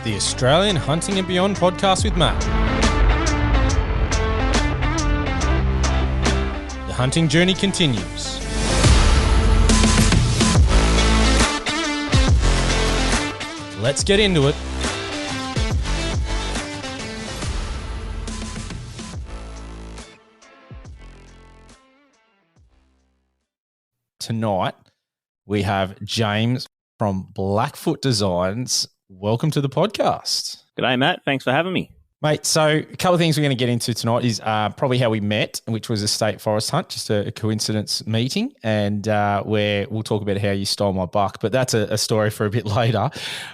the Australian Hunting and Beyond podcast with Matt. The hunting journey continues. Let's get into it. Tonight, we have James from Blackfoot Designs. Welcome to the podcast. G'day, Matt. Thanks for having me. Mate, so a couple of things we're going to get into tonight is probably how we met, which was a state forest hunt, just a coincidence meeting, and where we'll talk about how you stole my buck, but that's a story for a bit later.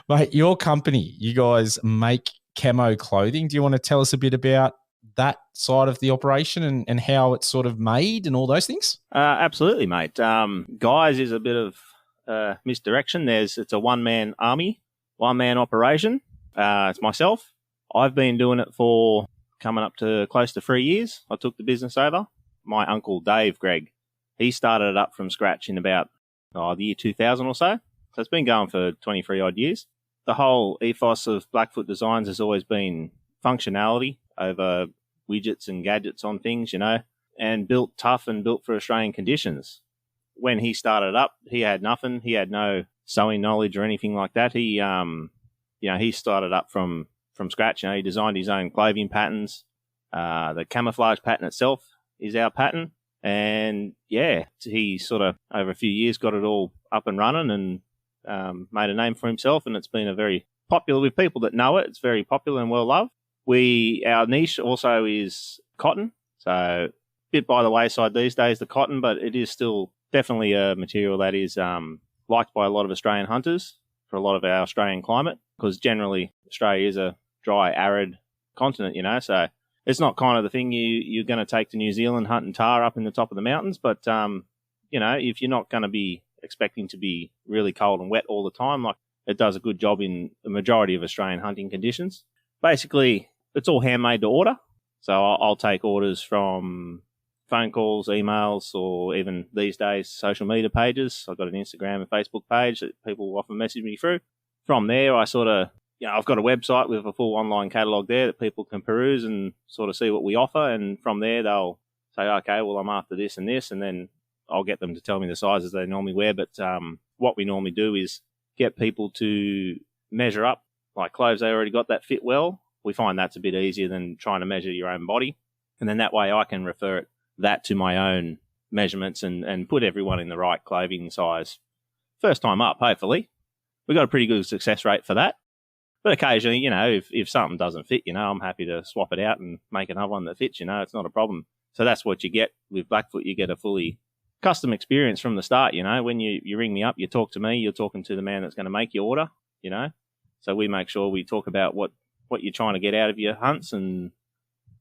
Mate, your company, you guys make camo clothing. Do you want to tell us a bit about that side of the operation and how it's sort of made and all those things? Absolutely, mate. Guys is a bit of misdirection. It's a one-man army, one-man operation. It's myself. I've been doing it for coming up to close to 3 years. I took the business over. My uncle, Dave Gregg, he started it up from scratch in about the year 2000 or so. So it's been going for 23 odd years. The whole ethos of Blackfoot Designs has always been functionality over widgets and gadgets on things, and built tough and built for Australian conditions. When he started up, he had nothing. He had no sewing knowledge or anything like that. He started up from scratch. He designed his own clothing patterns. The camouflage pattern itself is our pattern. And he sort of over a few years got it all up and running and made a name for himself. And it's been a very popular with people that know it. It's very popular and well loved. Our niche also is cotton. So a bit by the wayside these days, the cotton, but it is still definitely a material that is liked by a lot of Australian hunters for a lot of our Australian climate, because generally Australia is a dry, arid continent, so it's not kind of the thing you're going to take to New Zealand hunting tar up in the top of the mountains. But, if you're not going to be expecting to be really cold and wet all the time, like it does a good job in the majority of Australian hunting conditions. Basically, it's all handmade to order. So I'll take orders from phone calls, emails, or even these days, social media pages. I've got an Instagram and Facebook page that people often message me through. From there, I sort of, I've got a website with a full online catalogue there that people can peruse and sort of see what we offer. And from there, they'll say, okay, well, I'm after this and this. And then I'll get them to tell me the sizes they normally wear. But what we normally do is get people to measure up, like clothes they already got that fit well. We find that's a bit easier than trying to measure your own body. And then that way I can refer that to my own measurements and put everyone in the right clothing size. First time up, hopefully. We've got a pretty good success rate for that. But occasionally, if something doesn't fit, I'm happy to swap it out and make another one that fits, it's not a problem. So that's what you get with Blackfoot. You get a fully custom experience from the start, When you ring me up, you talk to me, you're talking to the man that's going to make your order, So we make sure we talk about what you're trying to get out of your hunts and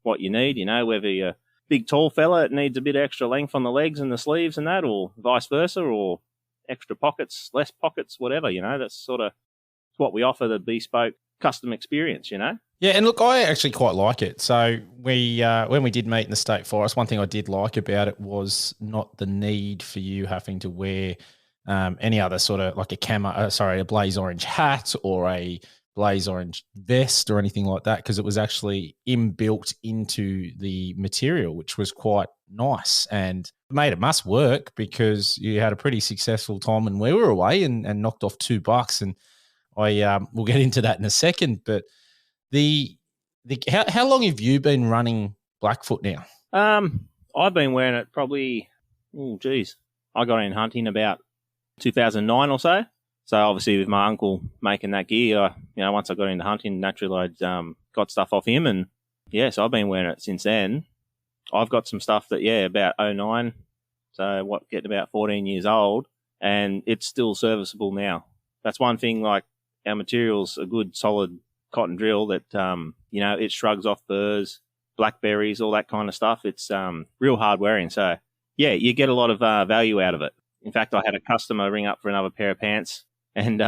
what you need, whether you're a big tall fella, it needs a bit extra length on the legs and the sleeves and that, or vice versa, or extra pockets, less pockets, whatever, that's sort of what we offer, the bespoke custom experience, Yeah, and look, I actually quite like it. So we, when we did meet in the state forest, one thing I did like about it was not the need for you having to wear any other sort of like a blaze orange hat or a blaze orange vest or anything like that, because it was actually inbuilt into the material, which was quite nice and made it must work, because you had a pretty successful time when we were away and knocked off $2. And we'll get into that in a second. But how long have you been running Blackfoot now? I've been wearing it probably, I got in hunting about 2009 or so. So obviously with my uncle making that gear, once I got into hunting, naturally I'd got stuff off him. And so I've been wearing it since then. I've got some stuff that, about 2009. So getting about 14 years old, and it's still serviceable now. That's one thing, like our material's a good solid cotton drill that, it shrugs off burrs, blackberries, all that kind of stuff. It's real hard wearing. So you get a lot of value out of it. In fact, I had a customer ring up for another pair of pants, and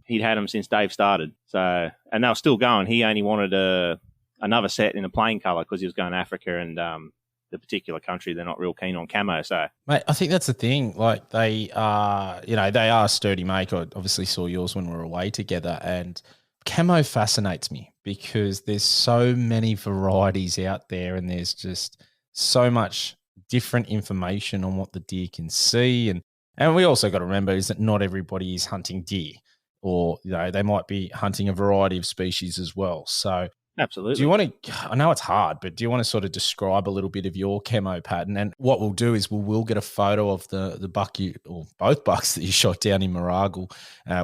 he'd had them since Dave started. So, and they were still going. He only wanted another set in a plain colour because he was going to Africa, and the particular country, they're not real keen on camo. So, mate, I think that's the thing. Like they are, they are a sturdy make. I obviously saw yours when we were away together, and camo fascinates me because there's so many varieties out there, and there's just so much different information on what the deer can see. And we also got to remember is that not everybody is hunting deer, or they might be hunting a variety of species as well. So Absolutely. do you want to, I know it's hard, but do you want to sort of describe a little bit of your camo pattern? And what we'll do is we'll get a photo of the buck or both bucks that you shot down in Mooragle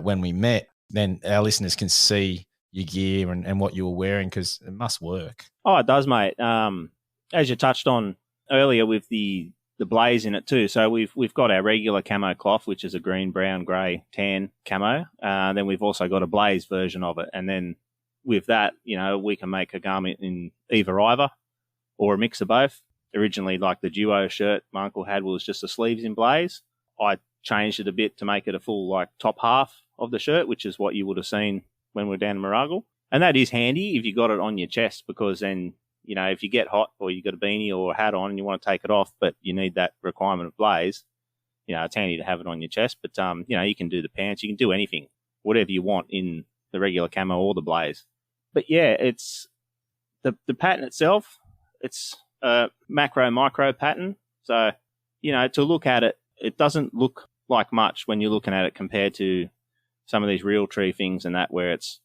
when we met. Then our listeners can see your gear and what you were wearing, because it must work. Oh, it does, mate. As you touched on earlier with the blaze in it too. So we've got our regular camo cloth, which is a green, brown, grey, tan camo. Then we've also got a blaze version of it. And then with that, we can make a garment in either or a mix of both. Originally, like the duo shirt my uncle had was just the sleeves in blaze. I changed it a bit to make it a full like top half of the shirt, which is what you would have seen when we were down in Mooragle. And that is handy if you got it on your chest, because then, if you get hot or you got a beanie or a hat on and you want to take it off, but you need that requirement of blaze, it's handy to have it on your chest. But, you can do the pants, you can do anything, whatever you want in the regular camo or the blaze. But yeah, it's the pattern itself, it's a micro pattern. So, to look at it, it doesn't look like much when you're looking at it compared to some of these real tree things and that, where it's,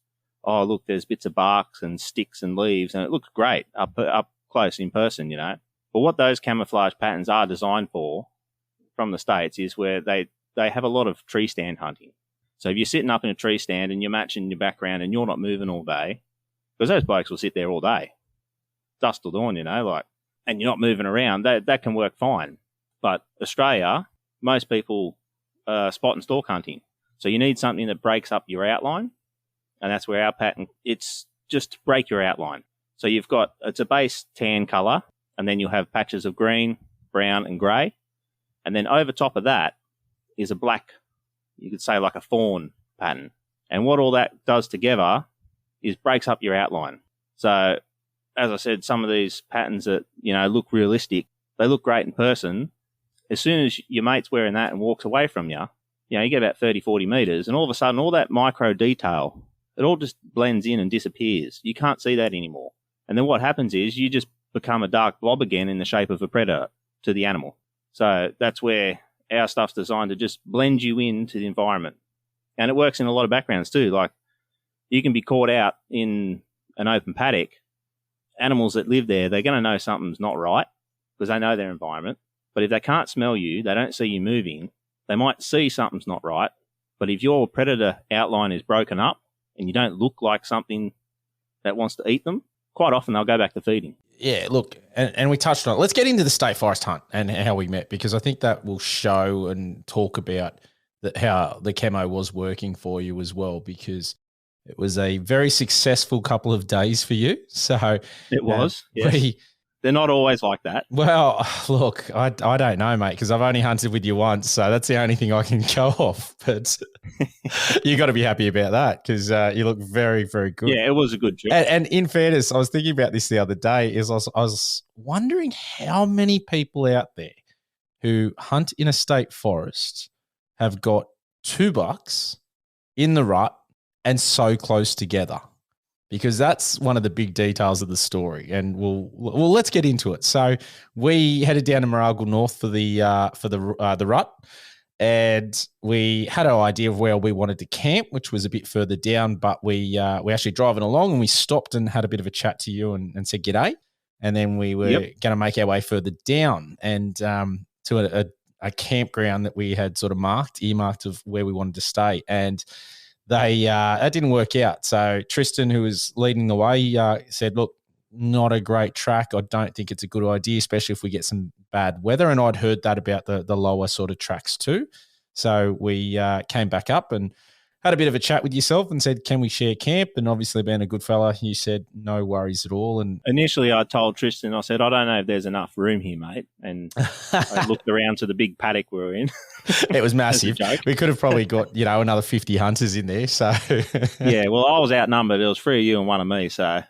oh, look, there's bits of barks and sticks and leaves, and it looks great up close in person, But what those camouflage patterns are designed for from the States is where they have a lot of tree stand hunting. So if you're sitting up in a tree stand and you're matching your background and you're not moving all day, because those blokes will sit there all day, dusk till dawn, and you're not moving around, that can work fine. But Australia, most people spot and stalk hunting. So you need something that breaks up your outline. And that's where our pattern, it's just to break your outline. So it's a base tan colour, and then you'll have patches of green, brown, and grey. And then over top of that is a black, you could say like a fawn pattern. And what all that does together is breaks up your outline. So, as I said, some of these patterns that, look realistic, they look great in person. As soon as your mate's wearing that and walks away from you, you get about 30, 40 metres, and all of a sudden all that micro detail, it all just blends in and disappears. You can't see that anymore. And then what happens is you just become a dark blob again in the shape of a predator to the animal. So that's where our stuff's designed to just blend you into the environment. And it works in a lot of backgrounds too. Like, you can be caught out in an open paddock. Animals that live there, they're going to know something's not right because they know their environment. But if they can't smell you, they don't see you moving, they might see something's not right. But if your predator outline is broken up and you don't look like something that wants to eat them, quite often they'll go back to feeding. Yeah, look, and we touched on it. Let's get into the state forest hunt and how we met, because I think that will show and talk about how the camo was working for you as well, because it was a very successful couple of days for you. So it was. Yes. They're not always like that. Well, look, I don't know, mate, because I've only hunted with you once, so that's the only thing I can go off. But you got to be happy about that, because you look very, very good. Yeah, it was a good trip. And in fairness, I was thinking about this the other day. I was wondering how many people out there who hunt in a state forest have got 2 bucks in the rut and so close together. Because that's one of the big details of the story, and let's get into it. So we headed down to Mooragle North for the rut, and we had our idea of where we wanted to camp, which was a bit further down. But we actually driving along, and we stopped and had a bit of a chat to you and said g'day, and then we were going to make our way further down and to a campground that we had sort of earmarked of where we wanted to stay, and that didn't work out. So Tristan, who was leading the way, said, look, not a great track. I don't think it's a good idea, especially if we get some bad weather. And I'd heard that about the lower sort of tracks too. So we came back up and had a bit of a chat with yourself and said, can we share camp? And obviously being a good fella, you said no worries at all. And initially I told Tristan, I said, I don't know if there's enough room here, mate. And I looked around to the big paddock we were in. It was massive. We could have probably got, another 50 hunters in there. So yeah, well, I was outnumbered. It was 3 of you and 1 of me. So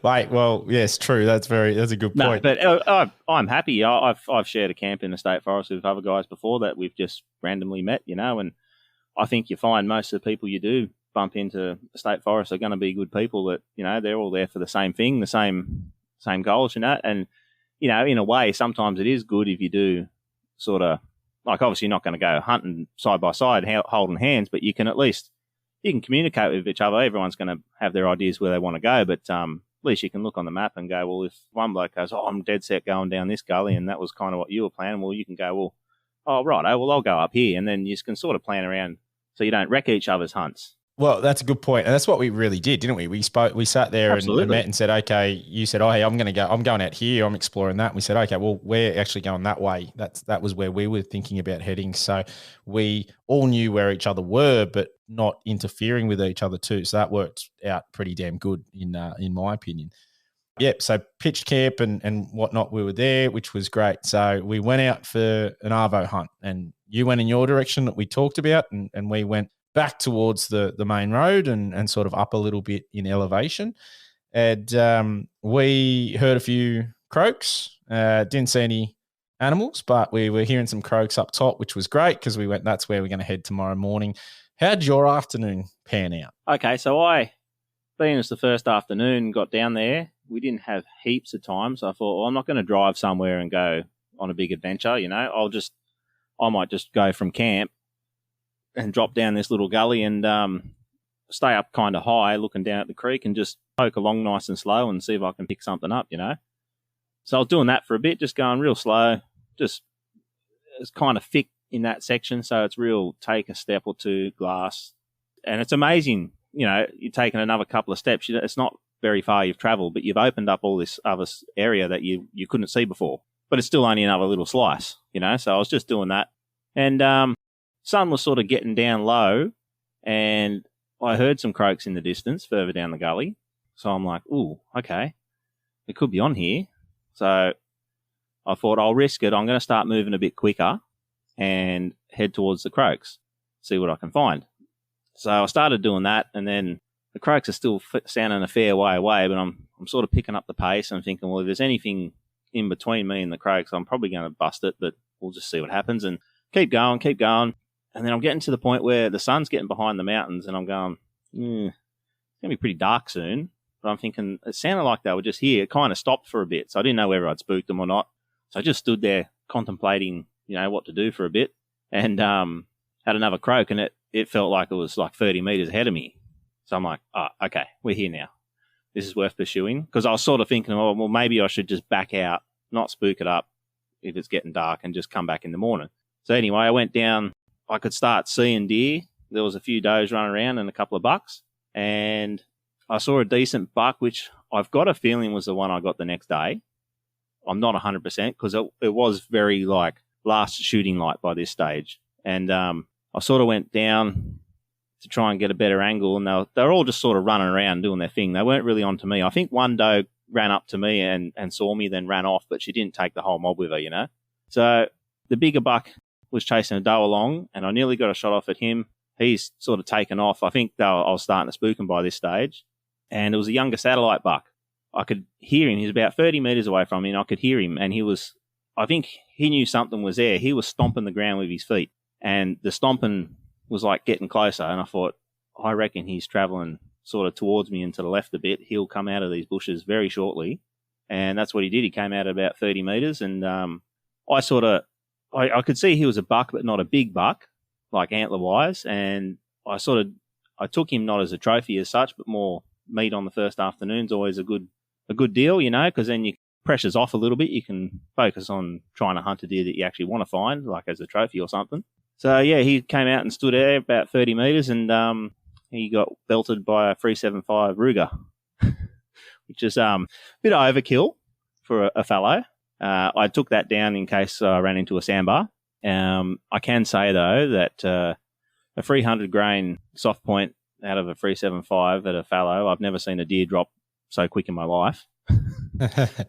mate, well, yes, true. That's a good point. No, but I'm happy. I've shared a camp in the state forest with other guys before that we've just randomly met, and I think you find most of the people you do bump into the state forest are going to be good people that, they're all there for the same thing, the same goals, and, in a way, sometimes it is good if you do sort of, like, obviously you're not going to go hunting side by side, holding hands, but you can communicate with each other. Everyone's going to have their ideas where they want to go, but at least you can look on the map and go, well, if one bloke goes, oh, I'm dead set going down this gully, and that was kind of what you were planning, well, you can go, well, oh, right, well, I'll go up here, and then you can sort of plan around so you don't wreck each other's hunts. Well, that's a good point. And that's what we really did, didn't we? We sat there and met and said, okay, you said, oh, hey, I'm going out here. I'm exploring that. And we said, okay, well, we're actually going that way. That was where we were thinking about heading. So we all knew where each other were, but not interfering with each other too. So that worked out pretty damn good in my opinion. Yep. So pitched camp and whatnot. We were there, which was great. So we went out for an Arvo hunt, and you went in your direction that we talked about, and we went back towards the main road and sort of up a little bit in elevation. And we heard a few croaks, didn't see any animals, but we were hearing some croaks up top, which was great because we went, that's where we're going to head tomorrow morning. How'd your afternoon pan out? Okay, so being as the first afternoon, got down there, we didn't have heaps of time, so I thought, well, I'm not going to drive somewhere and go on a big adventure, I might just go from camp and drop down this little gully and stay up kind of high, looking down at the creek, and just poke along nice and slow and see if I can pick something up, So I was doing that for a bit, just going real slow. It's kind of thick in that section, so it's real take a step or two, glass. And it's amazing, you're taking another couple of steps. It's not very far you've travelled, but you've opened up all this other area that you couldn't see before. But it's still only another little slice, So I was just doing that. And sun was sort of getting down low, and I heard some croaks in the distance further down the gully. So I'm like, ooh, okay, it could be on here. So I thought I'll risk it. I'm going to start moving a bit quicker and head towards the croaks, see what I can find. So I started doing that, and then the croaks are still sounding a fair way away, but I'm sort of picking up the pace. I'm thinking, well, if there's anything in between me and the croaks, I'm probably going to bust it, but we'll just see what happens and keep going. And then I'm getting to the point where the sun's getting behind the mountains, and I'm going, it's going to be pretty dark soon. But I'm thinking, it sounded like they were just here. It kind of stopped for a bit, so I didn't know whether I'd spooked them or not. So I just stood there contemplating, what to do for a bit, and had another croak, and it felt like it was like 30 metres ahead of me. So I'm like, oh, okay, we're here now. This is worth pursuing. Because I was sort of thinking, oh, well, maybe I should just back out, not spook it up if it's getting dark, and just come back in the morning. So anyway, I went down. I could start seeing deer. There was a few does running around and a couple of bucks. And I saw a decent buck, which I've got a feeling was the one I got the next day. I'm not 100% because it was very like last shooting light by this stage. And I sort of went down to try and get a better angle, and they were all just sort of running around doing their thing. They weren't really onto me. I think one doe ran up to me and saw me, then ran off, but she didn't take the whole mob with her, So the bigger buck was chasing a doe along, and I nearly got a shot off at him. He's sort of taken off. I think I was starting to spook him by this stage. And it was a younger satellite buck. I could hear him. He was about 30 metres away from me, and I could hear him. And I think he knew something was there. He was stomping the ground with his feet. And the stomping was like getting closer. And I thought, I reckon he's travelling sort of towards me and to the left a bit. He'll come out of these bushes very shortly. And that's what he did. He came out at about 30 metres. And I could see he was a buck, but not a big buck, like antler-wise. And I took him not as a trophy as such, but more meat on the first afternoon's always a good deal, because then you pressure's off a little bit. You can focus on trying to hunt a deer that you actually want to find, like as a trophy or something. So, yeah, he came out and stood there about 30 metres, and he got belted by a 375 Ruger, which is a bit of overkill for a fallow. I took that down in case I ran into a sandbar. I can say, though, that a 300 grain soft point out of a 375 at a fallow, I've never seen a deer drop so quick in my life.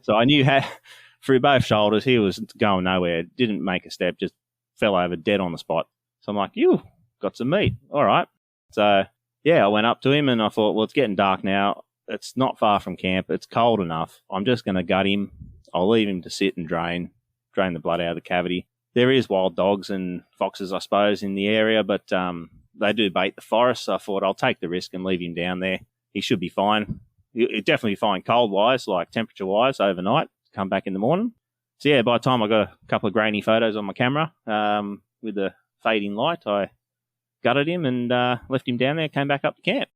So I knew through both shoulders, he was going nowhere, didn't make a step, just fell over dead on the spot. So I'm like, you got some meat. All right. So, yeah, I went up to him and I thought, well, it's getting dark now. It's not far from camp. It's cold enough. I'm just going to gut him. I'll leave him to sit and drain the blood out of the cavity. There is wild dogs and foxes, I suppose, in the area, but they do bait the forest. So I thought I'll take the risk and leave him down there. He should be fine. He'll definitely be fine cold-wise, like temperature-wise, overnight, come back in the morning. So, yeah, by the time I got a couple of grainy photos on my camera with the fading light, I gutted him and left him down there, came back up to camp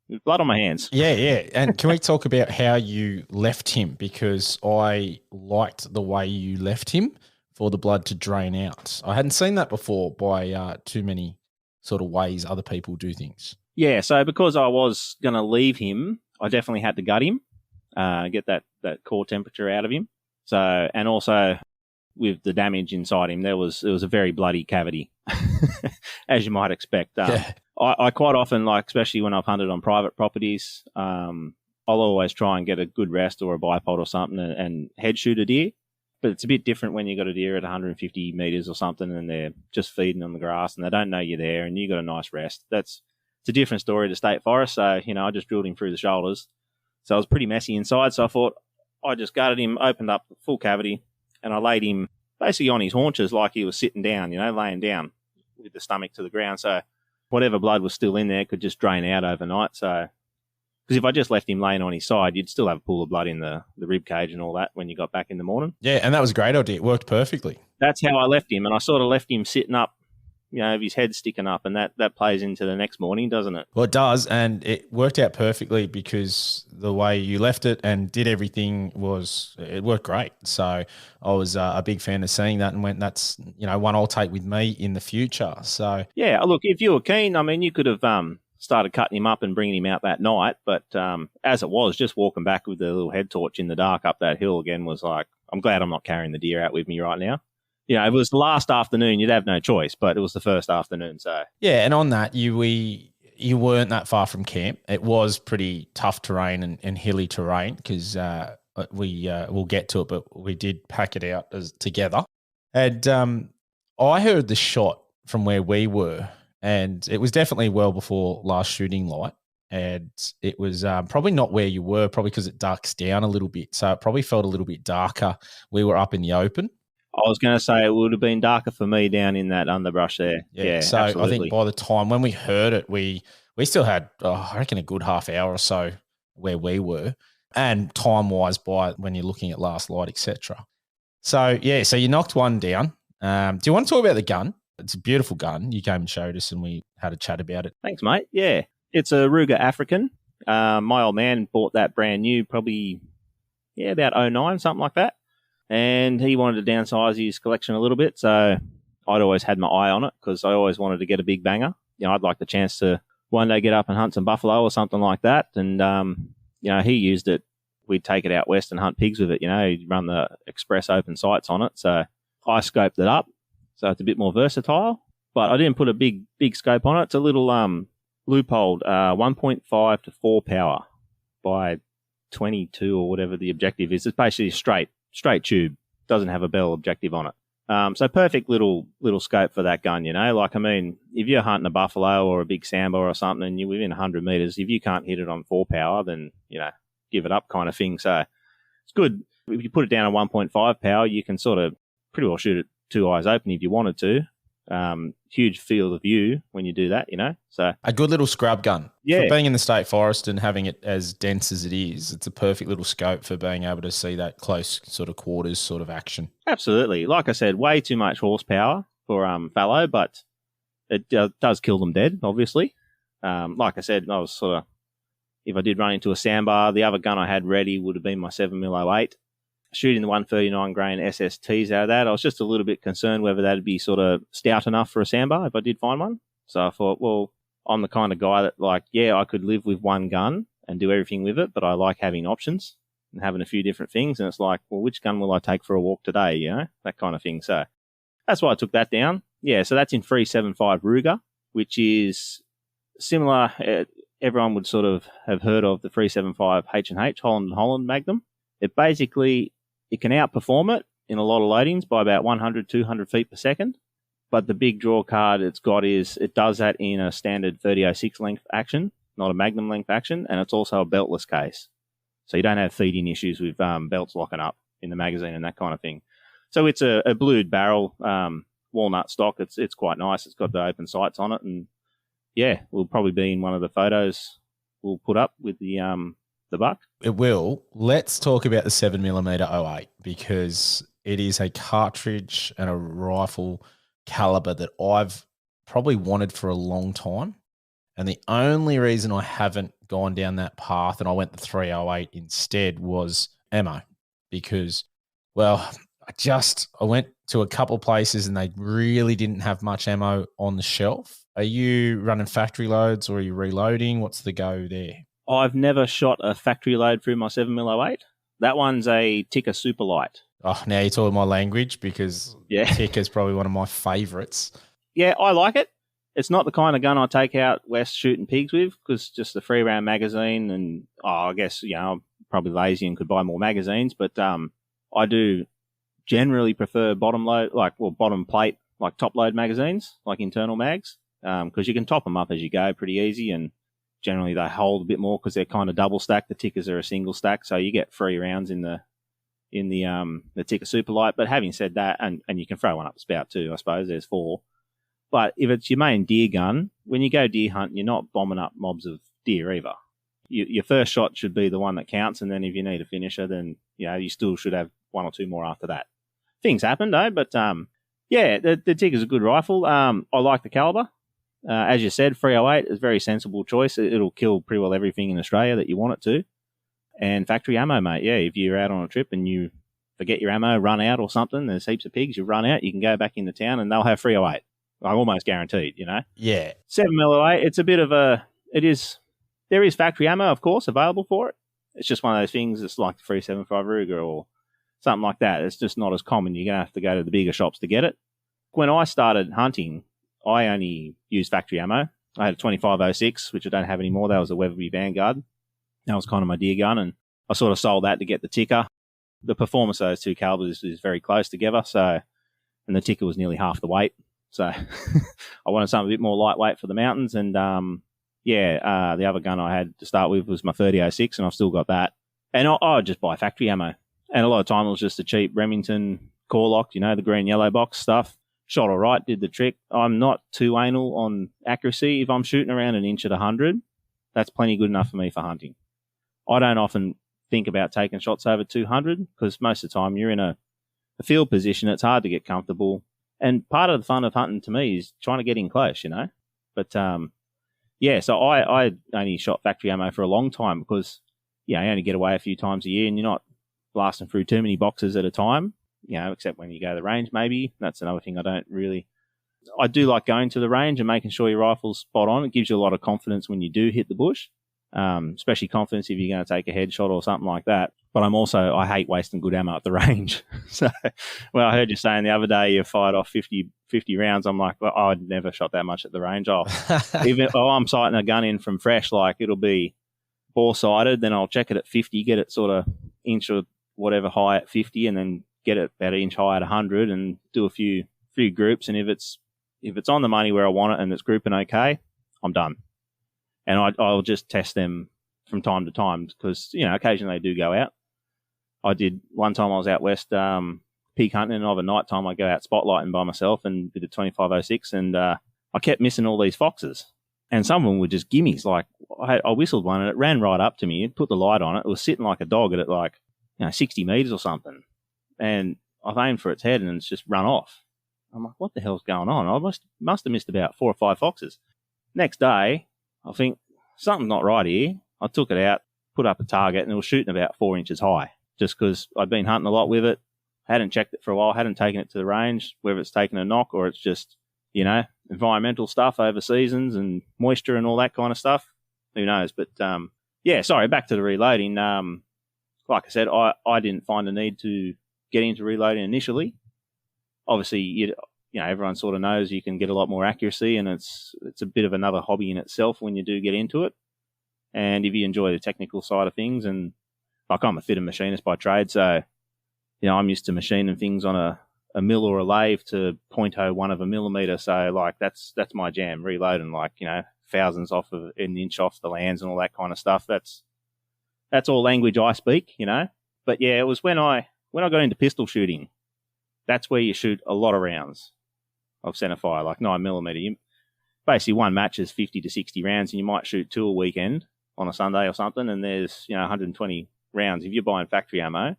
with blood on my hands. Yeah. And can we talk about how you left him? Because I liked the way you left him for the blood to drain out. I hadn't seen that before by too many sort of ways other people do things. Yeah, so because I was going to leave him, I definitely had to gut him, get that core temperature out of him. So, and also with the damage inside him, it was a very bloody cavity, as you might expect. I quite often, like, especially when I've hunted on private properties, I'll always try and get a good rest or a bipod or something and head shoot a deer. But it's a bit different when you got a deer at 150 meters or something and they're just feeding on the grass and they don't know you're there and you got a nice rest. It's a different story to state forest. So, I just drilled him through the shoulders. So it was pretty messy inside. So I thought I just gutted him, opened up the full cavity, and I laid him basically on his haunches like he was sitting down, laying down with the stomach to the ground. So whatever blood was still in there could just drain out overnight. So, because if I just left him laying on his side, you'd still have a pool of blood in the rib cage and all that when you got back in the morning. Yeah, and that was a great idea. It worked perfectly. That's how I left him, and I sort of left him sitting up, with his head sticking up, and that plays into the next morning, doesn't it? Well, it does, and it worked out perfectly because the way you left it and did everything it worked great. So I was a big fan of seeing that and went, that's, one I'll take with me in the future. So yeah, look, if you were keen, I mean, you could have started cutting him up and bringing him out that night, but as it was, just walking back with the little head torch in the dark up that hill again was like, I'm glad I'm not carrying the deer out with me right now. If it was the last afternoon, you'd have no choice, but it was the first afternoon. So yeah, and on that, you weren't that far from camp. It was pretty tough terrain and hilly terrain because we'll get to it, but we did pack it out together. And I heard the shot from where we were, and it was definitely well before last shooting light. And it was probably not where you were, probably because it ducks down a little bit. So it probably felt a little bit darker. We were up in the open. I was going to say it would have been darker for me down in that underbrush there. Yeah, so absolutely. I think by the time when we heard it, we still had, I reckon, a good half hour or so where we were, and time-wise by when you're looking at last light, etc. So, yeah, so you knocked one down. Do you want to talk about the gun? It's a beautiful gun. You came and showed us and we had a chat about it. Thanks, mate. Yeah, it's a Ruger African. My old man bought that brand new probably, about 2009, something like that. And he wanted to downsize his collection a little bit, so I'd always had my eye on it because I always wanted to get a big banger. I'd like the chance to one day get up and hunt some buffalo or something like that. And, he used it. We'd take it out west and hunt pigs with it. He'd run the express open sights on it. So I scoped it up. So it's a bit more versatile, but I didn't put a big scope on it. It's a little loophole, 1.5 to 4 power by 22 or whatever the objective is. It's basically a straight tube, doesn't have a bell objective on it. So perfect little scope for that gun, Like, I mean, if you're hunting a buffalo or a big sambar or something and you're within 100 meters, if you can't hit it on 4 power, then, give it up kind of thing. So it's good. If you put it down at 1.5 power, you can sort of pretty well shoot it 2 eyes open if you wanted to. Huge field of view when you do that, So a good little scrub gun. Yeah. For being in the state forest and having it as dense as it is, it's a perfect little scope for being able to see that close sort of quarters sort of action. Absolutely. Like I said, way too much horsepower for fallow, but it does kill them dead, obviously. Like I said, I was sort of, if I did run into a sandbar, the other gun I had ready would have been my 7mm08. Shooting the 139 grain SSTs out of that, I was just a little bit concerned whether that'd be sort of stout enough for a sandbar if I did find one. So I thought, well, I'm the kind of guy that I could live with one gun and do everything with it, but I like having options and having a few different things. And it's like, well, which gun will I take for a walk today? That kind of thing. So that's why I took that down. Yeah, so that's in 375 Ruger, which is similar. Everyone would sort of have heard of the 375 H&H, Holland Magnum. It can outperform it in a lot of loadings by about 100, 200 feet per second. But the big draw card it's got is it does that in a standard 30-06 length action, not a Magnum length action, and it's also a beltless case. So you don't have feeding issues with belts locking up in the magazine and that kind of thing. So it's a blued barrel, walnut stock. It's quite nice. It's got the open sights on it. And yeah, will probably be in one of the photos we'll put up with the buck. It will. Let's talk about the 7mm 08 because it is a cartridge and a rifle caliber that I've probably wanted for a long time. And the only reason I haven't gone down that path and I went the 308 instead was ammo because, well, I went to a couple places and they really didn't have much ammo on the shelf. Are you running factory loads or are you reloading? What's the go there? I've never shot a factory load through my 7mm 08. That one's a Ticker Super Light. Oh, now you're talking my language because Ticker's probably one of my favourites. Yeah, I like it. It's not the kind of gun I take out west shooting pigs with because just the 3-round magazine and, I guess, I'm probably lazy and could buy more magazines, but I do generally prefer bottom plate, like top load magazines, like internal mags, because you can top them up as you go pretty easy, and generally they hold a bit more because they're kind of double stacked. The Tickers are a single stack, so you get 3 rounds in the Ticker Super Light. But having said that, and you can throw one up the spout too, I suppose there's 4. But if it's your main deer gun, when you go deer hunting, you're not bombing up mobs of deer either. Your first shot should be the one that counts, and then if you need a finisher, then you still should have 1 or 2 more after that. Things happen though, but the Ticker's a good rifle. I like the caliber. As you said, 308 is a very sensible choice. It'll kill pretty well everything in Australia that you want it to. And factory ammo, mate. Yeah, if you're out on a trip and you forget your ammo, run out or something, there's heaps of pigs, you run out, you can go back into town and they'll have 308. I'm almost guaranteed, Yeah. 7mm 08, it's a bit of there is factory ammo, of course, available for it. It's just one of those things, it's like the 375 Ruger or something like that. It's just not as common. You're going to have to go to the bigger shops to get it. When I started hunting, I only used factory ammo. I had a 2506, which I don't have anymore. That was a Weatherby Vanguard. That was kind of my deer gun, and I sort of sold that to get the Ticker. The performance of those two calibers is very close together, and the Ticker was nearly half the weight. So I wanted something a bit more lightweight for the mountains, and the other gun I had to start with was my 3006, and I've still got that. And I would just buy factory ammo. And a lot of time it was just a cheap Remington core lock, the green yellow box stuff. Shot all right, did the trick. I'm not too anal on accuracy. If I'm shooting around an inch at 100, that's plenty good enough for me for hunting. I don't often think about taking shots over 200 because most of the time you're in a field position. It's hard to get comfortable. And part of the fun of hunting to me is trying to get in close, But, so I only shot factory ammo for a long time because, you only get away a few times a year and you're not blasting through too many boxes at a time. Except when you go to the range, maybe. That's another thing I do like going to the range and making sure your rifle's spot on. It gives you a lot of confidence when you do hit the bush, especially confidence if you're going to take a headshot or something like that. But I hate wasting good ammo at the range. So, I heard you saying the other day you fired off 50 rounds. I'm like, well, I'd never shot that much at the range. I'm sighting a gun in from fresh, like it'll be bore-sighted, then I'll check it at 50, get it sort of inch or whatever high at 50, and then get it about an inch high at 100 and do a few groups. And if it's on the money where I want it and it's grouping okay, I'm done. And I'll just test them from time to time because, occasionally they do go out. I did one time I was out west pig hunting, and over night time I go out spotlighting by myself and did a 2506, and I kept missing all these foxes. And some of them were just gimmies. Like I whistled one and it ran right up to me, put the light on it. It was sitting like a dog at 60 meters or something. And I've aimed for its head and it's just run off. I'm like, what the hell's going on? I must have missed about 4 or 5 foxes. Next day, I think something's not right here. I took it out, put up a target, and it was shooting about 4 inches high just because I'd been hunting a lot with it. Hadn't checked it for a while, hadn't taken it to the range, whether it's taken a knock or it's just, environmental stuff over seasons and moisture and all that kind of stuff. Who knows? But, back to the reloading. Like I said, I didn't find the need to get into reloading initially. Obviously, everyone sort of knows you can get a lot more accuracy, and it's a bit of another hobby in itself when you do get into it. And if you enjoy the technical side of things, and I'm a fitter machinist by trade, so I'm used to machining things on a mill or a lathe to 0.01 of a millimeter. So that's my jam, reloading thousands off of an inch off the lands and all that kind of stuff. That's all language I speak, But yeah, it was when I got into pistol shooting. That's where you shoot a lot of rounds of centerfire, like 9mm. basically one match is 50 to 60 rounds, and you might shoot 2 a weekend on a Sunday or something, and there's 120 rounds. If you're buying factory ammo,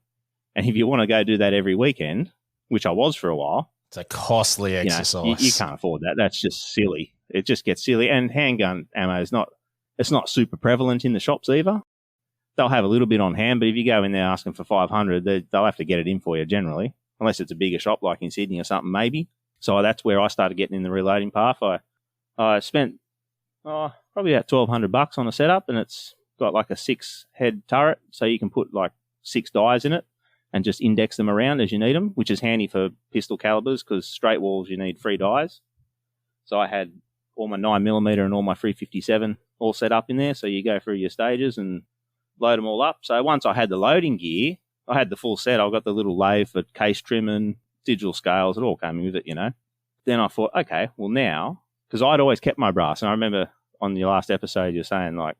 and if you want to go do that every weekend, which I was for a while, it's a costly exercise. You can't afford that. That's just silly. It just gets silly. And handgun ammo is not super prevalent in the shops either. They'll have a little bit on hand, but if you go in there asking for 500, they'll have to get it in for you generally, unless it's a bigger shop like in Sydney or something maybe. So that's where I started getting in the reloading path. I spent probably about $1,200 on a setup, and it's got like a 6-head turret, so you can put like 6 dies in it and just index them around as you need them, which is handy for pistol calibers because straight walls you need 3 dies. So I had all my 9mm and all my 357 all set up in there, so you go through your stages and load them all up. So once I had the loading gear, I had the full set. I got the little lathe for case trimming, digital scales, it all came with it, Then I thought, okay, well now, because I'd always kept my brass, and I remember on your last episode you're saying like,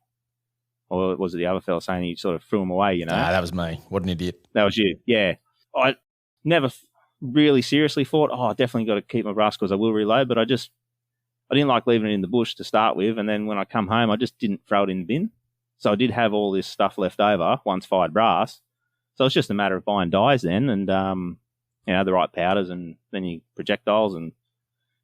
or was it the other fella saying you sort of threw them away, Nah, that was me. What an idiot. That was you, yeah. I never really seriously thought, I definitely got to keep my brass because I will reload, but I didn't like leaving it in the bush to start with, and then when I come home, I just didn't throw it in the bin. So I did have all this stuff left over, once fired brass. So it's just a matter of buying dies then, and the right powders, and then you projectiles, and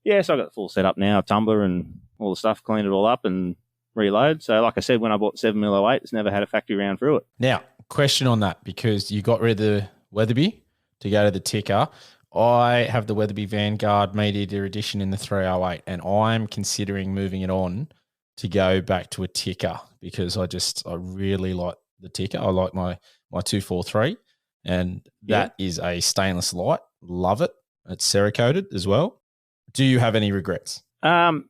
so I got the full setup now, tumbler and all the stuff, cleaned it all up and reload. So like I said, when I bought 7mm08, it's never had a factory round through it. Now, question on that, because you got rid of the Weatherby to go to the ticker. I have the Weatherby Vanguard Meat Eater Edition in the 308, and I'm considering moving it on to go back to a ticker because I really like the ticker. I like my 243, and that is a stainless light. Love it. It's Cerakoted as well. Do you have any regrets? No,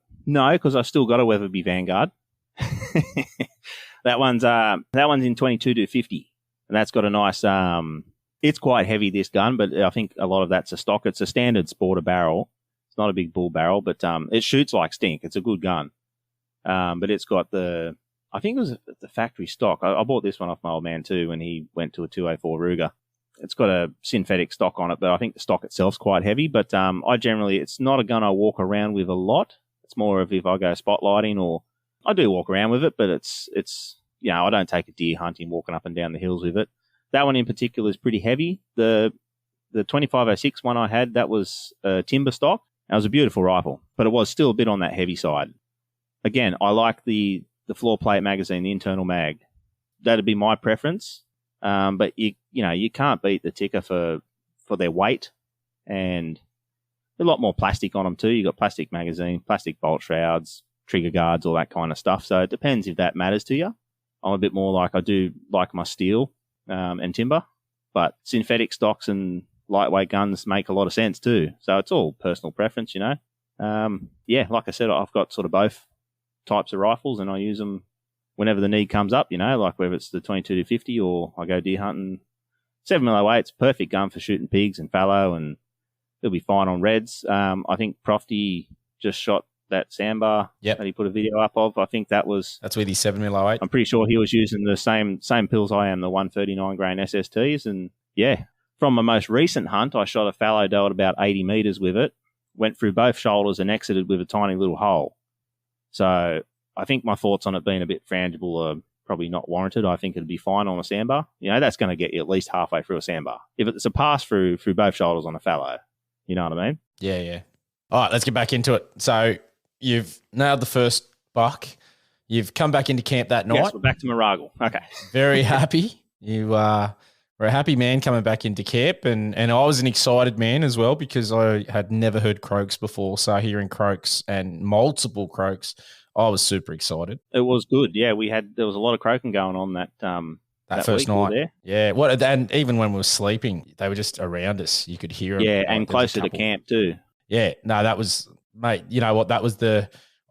because I've still got a Weatherby Vanguard. that one's in 22 to 50, and that's got a nice. It's quite heavy, this gun, but I think a lot of that's a stock. It's a standard sporter barrel. It's not a big bull barrel, but it shoots like stink. It's a good gun. But it's got I think it was the factory stock. I bought this one off my old man too when he went to a 204 Ruger. It's got a synthetic stock on it, but I think the stock itself's quite heavy. But it's not a gun I walk around with a lot. It's more of if I go spotlighting, or I do walk around with it, but it's I don't take a deer hunting walking up and down the hills with it. That one in particular is pretty heavy. The 2506 one I had, that was timber stock. That was a beautiful rifle, but it was still a bit on that heavy side. Again, I like the floor plate magazine, the internal mag. That'd be my preference. But you can't beat the ticker for their weight, and a lot more plastic on them too. You got plastic magazine, plastic bolt shrouds, trigger guards, all that kind of stuff. So it depends if that matters to you. I'm a bit more like I do like my steel and timber, but synthetic stocks and lightweight guns make a lot of sense too. So it's all personal preference, like I said, I've got sort of both types of rifles, and I use them whenever the need comes up, like whether it's the 22 to 50 or I go deer hunting. 7mm08, it's a perfect gun for shooting pigs and fallow, and it'll be fine on reds. I think Profty just shot that sandbar that he put a video up of. I think that's with his 7mm08. I'm pretty sure he was using the same pills I am, the 139 grain SSTs. And from my most recent hunt, I shot a fallow doe at about 80 meters with it, went through both shoulders and exited with a tiny little hole. So I think my thoughts on it being a bit frangible are probably not warranted. I think it'd be fine on a sandbar. That's going to get you at least halfway through a sandbar. If it's a pass through both shoulders on a fallow, you know what I mean? Yeah. All right, let's get back into it. So you've nailed the first buck. You've come back into camp that night. Yes, we're back to Maragal. Okay. Very happy. You were a happy man coming back into camp, and I was an excited man as well because I had never heard croaks before. So hearing croaks and multiple croaks, I was super excited. It was good. Yeah, there was a lot of croaking going on that first night. There. Yeah. And even when we were sleeping, they were just around us. You could hear them. Yeah, and closer to camp too. Yeah. No, that was, mate, you know what? That was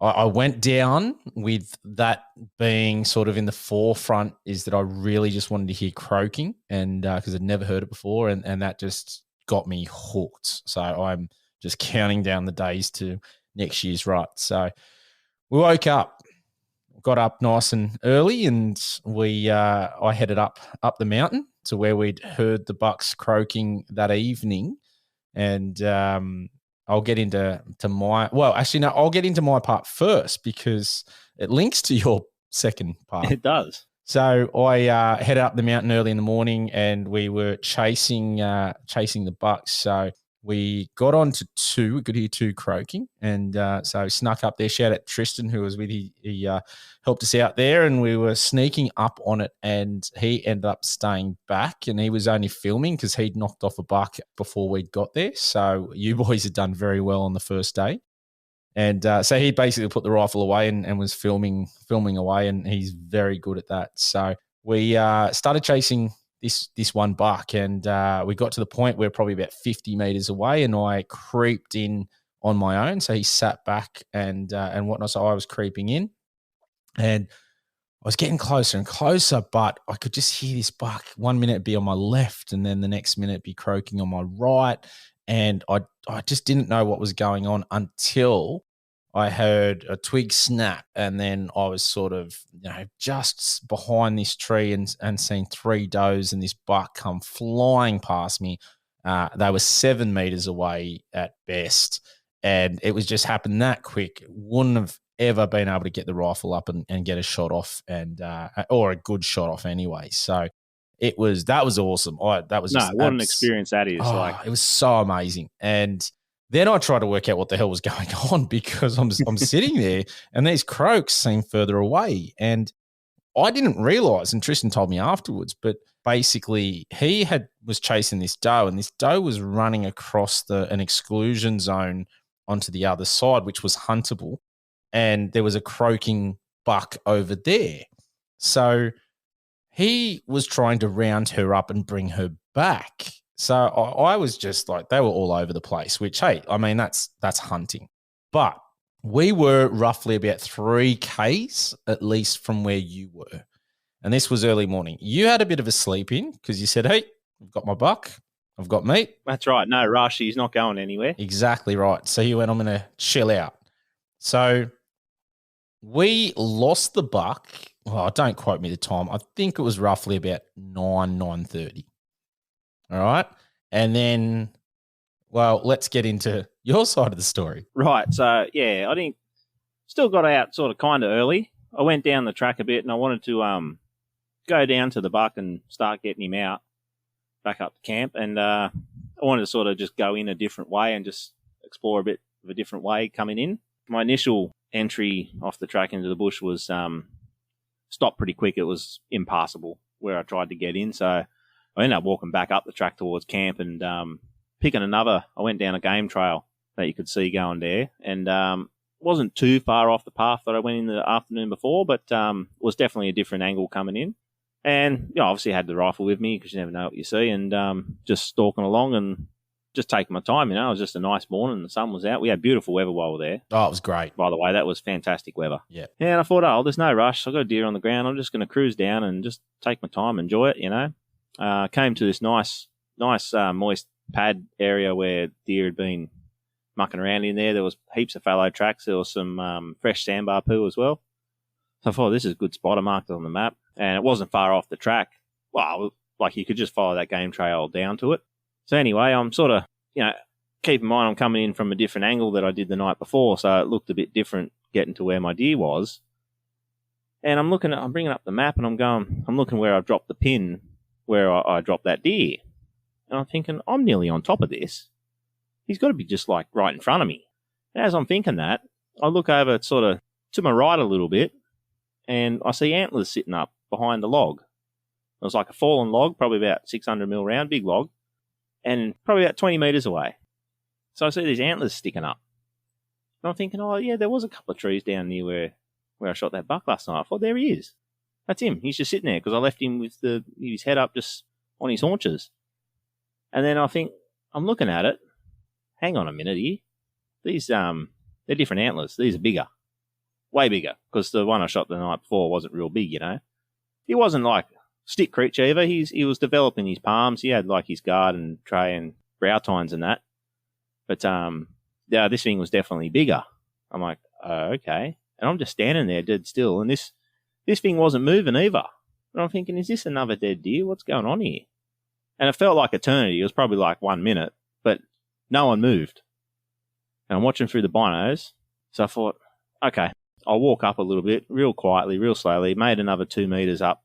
I went down with that being sort of in the forefront, is that I really just wanted to hear croaking, and because I'd never heard it before, and that just got me hooked. So I'm just counting down the days to next year's rut. So we woke up, got up nice and early, and I headed up the mountain to where we'd heard the bucks croaking that evening, and I'll get into my. Well, actually, no. I'll get into my part first because it links to your second part. It does. So I headed up the mountain early in the morning, and we were chasing the bucks. So we got on to two. We could hear two croaking, and so snuck up there. Shout out Tristan, who was with he helped us out there, and we were sneaking up on it. And he ended up staying back, and he was only filming because he'd knocked off a buck before we'd got there. So you boys had done very well on the first day. And so he basically put the rifle away and was filming away, and he's very good at that. So we started chasing this one buck, and we got to the point where probably about 50 meters away, and I creeped in on my own. So he sat back and whatnot. So I was creeping in, and I was getting closer and closer, but I could just hear this buck. 1 minute be on my left, and then the next minute be croaking on my right. And I just didn't know what was going on until I heard a twig snap, and then I was sort of, just behind this tree and seen three does and this buck come flying past me. They were 7 meters away at best, and it was just happened that quick. Wouldn't have ever been able to get the rifle up and get a shot off, or a good shot off anyway. So that was awesome. What an experience that is. It was so amazing. And then I tried to work out what the hell was going on, because I'm sitting there and these croaks seem further away. And I didn't realize, and Tristan told me afterwards, but basically he was chasing this doe, and this doe was running across an exclusion zone onto the other side, which was huntable. And there was a croaking buck over there. So he was trying to round her up and bring her back. So I was just like, they were all over the place, which, hey, I mean, that's hunting. But we were roughly about 3 Ks at least from where you were. And this was early morning. You had a bit of a sleep in because you said, hey, I've got my buck. I've got meat. That's right. No rush. He's not going anywhere. Exactly right. So you went, I'm going to chill out. So we lost the buck. Well, don't quote me the time. I think it was roughly about 9:30. All right. And then, well, let's get into your side of the story. Right. So, yeah, I still got out sort of kind of early. I went down the track a bit, and I wanted to go down to the buck and start getting him out back up to camp. And I wanted to sort of just go in a different way and just explore a bit of a different way coming in. My initial entry off the track into the bush was stopped pretty quick. It was impassable where I tried to get in. So I ended up walking back up the track towards camp and picking another. I went down a game trail that you could see going there, and wasn't too far off the path that I went in the afternoon before, but was definitely a different angle coming in. And obviously I had the rifle with me because you never know what you see, and just stalking along and just taking my time. It was just a nice morning. The sun was out. We had beautiful weather while we were there. Oh, it was great. By the way, that was fantastic weather. Yeah. Yeah, and I thought, there's no rush. I've got a deer on the ground. I'm just going to cruise down and just take my time, enjoy it, Came to this nice moist pad area where deer had been mucking around in there. There was heaps of fallow tracks. There was some fresh sandbar poo as well. So I thought, this is a good spot. I marked it on the map. And it wasn't far off the track. Well, like you could just follow that game trail down to it. So anyway, I'm sort of, keep in mind I'm coming in from a different angle that I did the night before, so it looked a bit different getting to where my deer was. And I'm bringing up the map, and I'm looking where I've dropped the pin, where I dropped that deer. And I'm thinking, I'm nearly on top of this. He's got to be just like right in front of me. And as I'm thinking that, I look over sort of to my right a little bit, and I see antlers sitting up behind the log. It was like a fallen log, probably about 600 mil round, big log, and probably about 20 meters away. So I see these antlers sticking up. And I'm thinking, there was a couple of trees down near where I shot that buck last night. I thought, there he is. That's him. He's just sitting there because I left him with his head up just on his haunches. And then I think, I'm looking at it. Hang on a minute here. These, they're different antlers. These are bigger. Way bigger. Because the one I shot the night before wasn't real big, He wasn't like stick creature either. He was developing his palms. He had like his guard and tray and brow tines and that. But this thing was definitely bigger. I'm like, okay. And I'm just standing there dead still. And this thing wasn't moving either. And I'm thinking, is this another dead deer? What's going on here? And it felt like eternity. It was probably like 1 minute, but no one moved. and I'm watching through the binos. So I thought, okay, I'll walk up a little bit, real quietly, real slowly, made another 2 meters up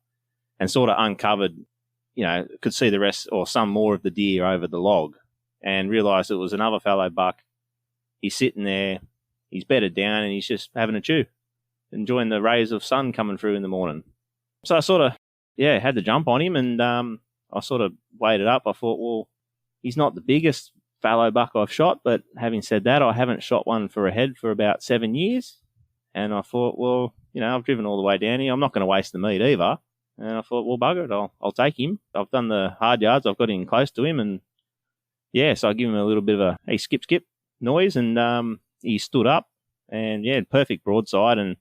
and sort of uncovered, could see the rest or some more of the deer over the log and realised it was another fallow buck. He's sitting there, he's bedded down and he's just having a chew, enjoying the rays of sun coming through in the morning. So I sort of, had to jump on him and I sort of weighed it up. I thought, well, he's not the biggest fallow buck I've shot, but having said that, I haven't shot one for a head for about 7 years. And I thought, well, I've driven all the way down here. I'm not going to waste the meat either. And I thought, well, bugger it, I'll take him. I've done the hard yards. I've got in close to him. And, so I give him a little bit of a skip noise. And he stood up. And, perfect broadside. And,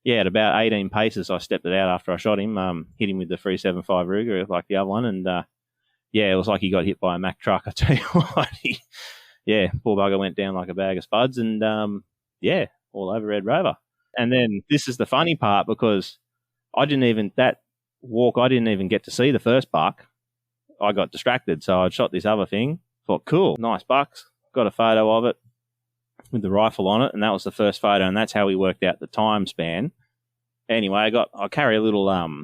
at about 18 paces, I stepped it out after I shot him, hit him with the 375 Ruger like the other one. And, it was like he got hit by a Mack truck. I tell you what, poor bugger went down like a bag of spuds. And, all over Red Rover. And then this is the funny part because I didn't even get to see the first buck. I got distracted. So I'd shot this other thing. Thought, cool, nice bucks. Got a photo of it with the rifle on it. And that was the first photo. And that's how we worked out the time span. Anyway, I carry a little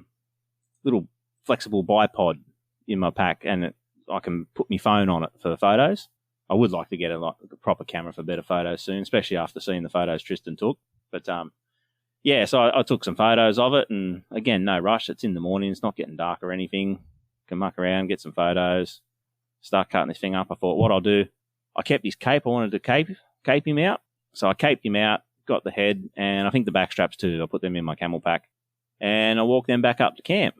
flexible bipod in my pack and I can put my phone on it for the photos. I would like to get a proper camera for better photos soon, especially after seeing the photos Tristan took. But, so I took some photos of it, and again, no rush. It's in the morning. It's not getting dark or anything. Can muck around, get some photos, start cutting this thing up. I thought, what I'll do, I kept his cape. I wanted to cape him out. So I caped him out, got the head, and I think the back straps too. I put them in my camel pack, and I walked them back up to camp.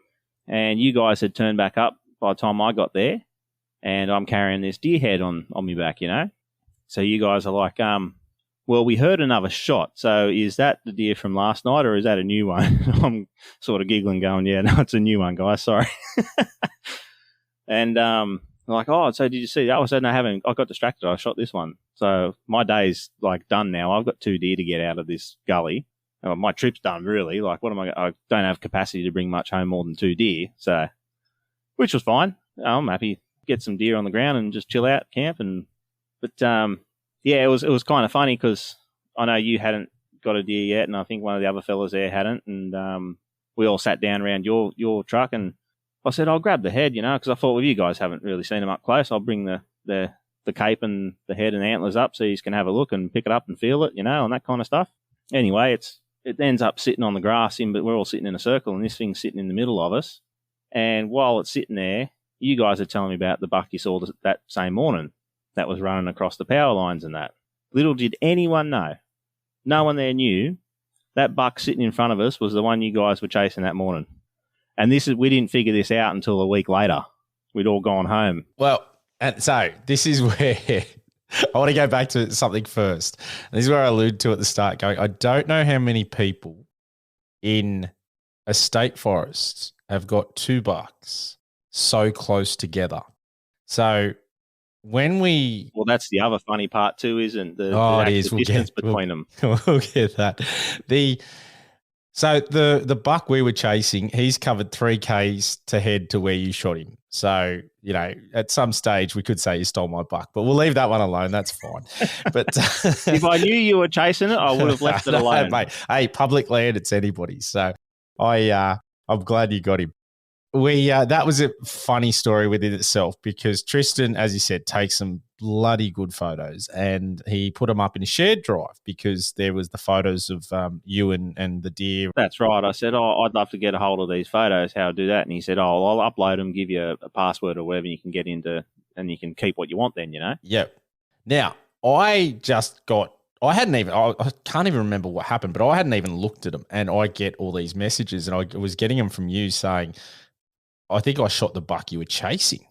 And you guys had turned back up by the time I got there, and I'm carrying this deer head on my back, So you guys are like, well, we heard another shot. So is that the deer from last night or is that a new one? I'm sort of giggling going, yeah, no, it's a new one, guys. Sorry. And like, oh, so did you see that? I said, no, I haven't. I got distracted. I shot this one. So my day's like done now. I've got 2 deer to get out of this gully. My trip's done really. Like, I don't have capacity to bring much home more than 2 deer. So, which was fine. I'm happy. Get some deer on the ground and just chill out, camp. But it was kind of funny because I know you hadn't got a deer yet, and I think one of the other fellas there hadn't, and we all sat down around your truck, and I said, I'll grab the head, because I thought, well, you guys haven't really seen him up close. I'll bring the cape and the head and antlers up so you can have a look and pick it up and feel it, and that kind of stuff. Anyway, it ends up sitting on the grass, but we're all sitting in a circle, and this thing's sitting in the middle of us. And while it's sitting there, you guys are telling me about the buck you saw that same morning that was running across the power lines and that. Little did anyone know, no one there knew, that buck sitting in front of us was the one you guys were chasing that morning. And we didn't figure this out until a week later. We'd all gone home. Well, and so this is where I want to go back to something first. This is where I alluded to at the start, going, I don't know how many people in a state forest have got 2 bucks so close together. So when well, that's the other funny part too, isn't the distance between them. We'll get that. So the buck we were chasing, he's covered 3 Ks to head to where you shot him. So, at some stage we could say you stole my buck, but we'll leave that one alone. That's fine. But if I knew you were chasing it, I would have left it alone. Mate, hey, public land, it's anybody's. So I'm glad you got him. That was a funny story within itself because Tristan, as you said, takes some bloody good photos and he put them up in a shared drive because there was the photos of you and the deer. That's right. I said, I'd love to get a hold of these photos. How do that? And he said, I'll upload them, give you a password or whatever, and you can get into and you can keep what you want then, Yep. Now, I can't even remember what happened, but I hadn't even looked at them and I get all these messages and I was getting them from you saying, I think I shot the buck you were chasing.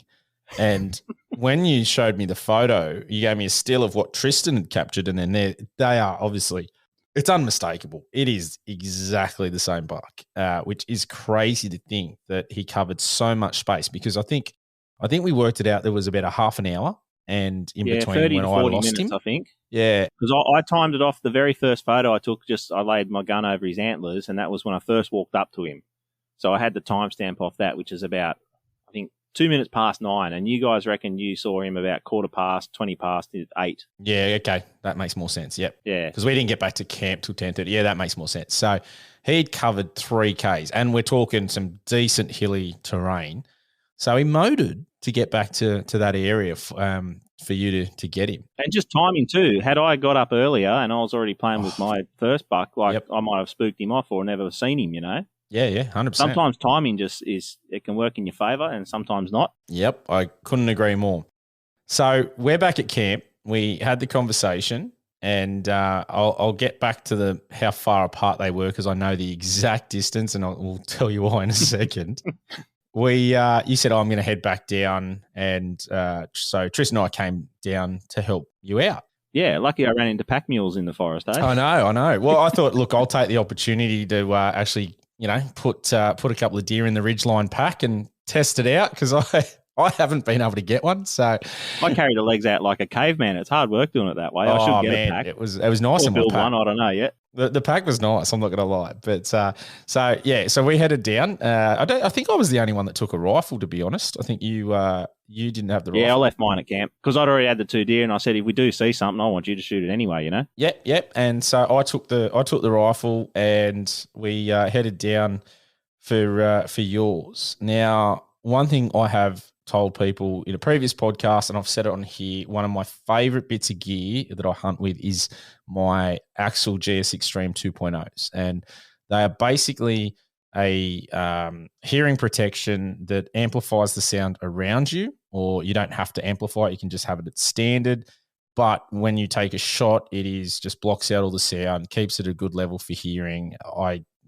And when you showed me the photo, you gave me a still of what Tristan had captured. And then they are obviously, it's unmistakable. It is exactly the same buck, which is crazy to think that he covered so much space because I think we worked it out. There was about a half an hour and in between 30 when to I 40 lost minutes, him. I think. Yeah. Because I timed it off the very first photo I took, I laid my gun over his antlers and that was when I first walked up to him. So I had the timestamp off that, which is about, I think, 2 minutes past 9, and you guys reckon you saw him about 20 past 8. Yeah, okay. That makes more sense. Yep. Yeah. Because we didn't get back to camp till 10:30. Yeah, that makes more sense. So he'd covered 3Ks, and we're talking some decent hilly terrain. So he motored to get back to that area for you to get him. And just timing too. Had I got up earlier and I was already playing with my first buck, I might have spooked him off or never seen him, Yeah, 100%. Sometimes timing it can work in your favour and sometimes not. Yep, I couldn't agree more. So we're back at camp. We had the conversation, and I'll get back to how far apart they were because I know the exact distance, and we'll tell you why in a second. You said, I'm going to head back down, and so Tristan and I came down to help you out. Yeah, lucky I ran into pack mules in the forest, eh? I know. Well, I thought, look, I'll take the opportunity to actually, put a couple of deer in the ridgeline pack and test it out because I haven't been able to get one. So I carry the legs out like a caveman. It's hard work doing it that way. I should get a pack. It was nice. Or build one. I don't know yet. The pack was nice. I'm not going to lie, but so we headed down. I think I was the only one that took a rifle, to be honest. I think you didn't have the rifle. Yeah, I left mine at camp because I'd already had the 2 deer, and I said if we do see something, I want you to shoot it anyway. Yep. And so I took the rifle, and we headed down for yours. Now, one thing I have told people in a previous podcast, and I've said it on here, one of my favorite bits of gear that I hunt with is my Axel GS Extreme 2.0s. And they are basically a hearing protection that amplifies the sound around you, or you don't have to amplify it. You can just have it at standard. But when you take a shot, it is just blocks out all the sound, keeps it at a good level for hearing.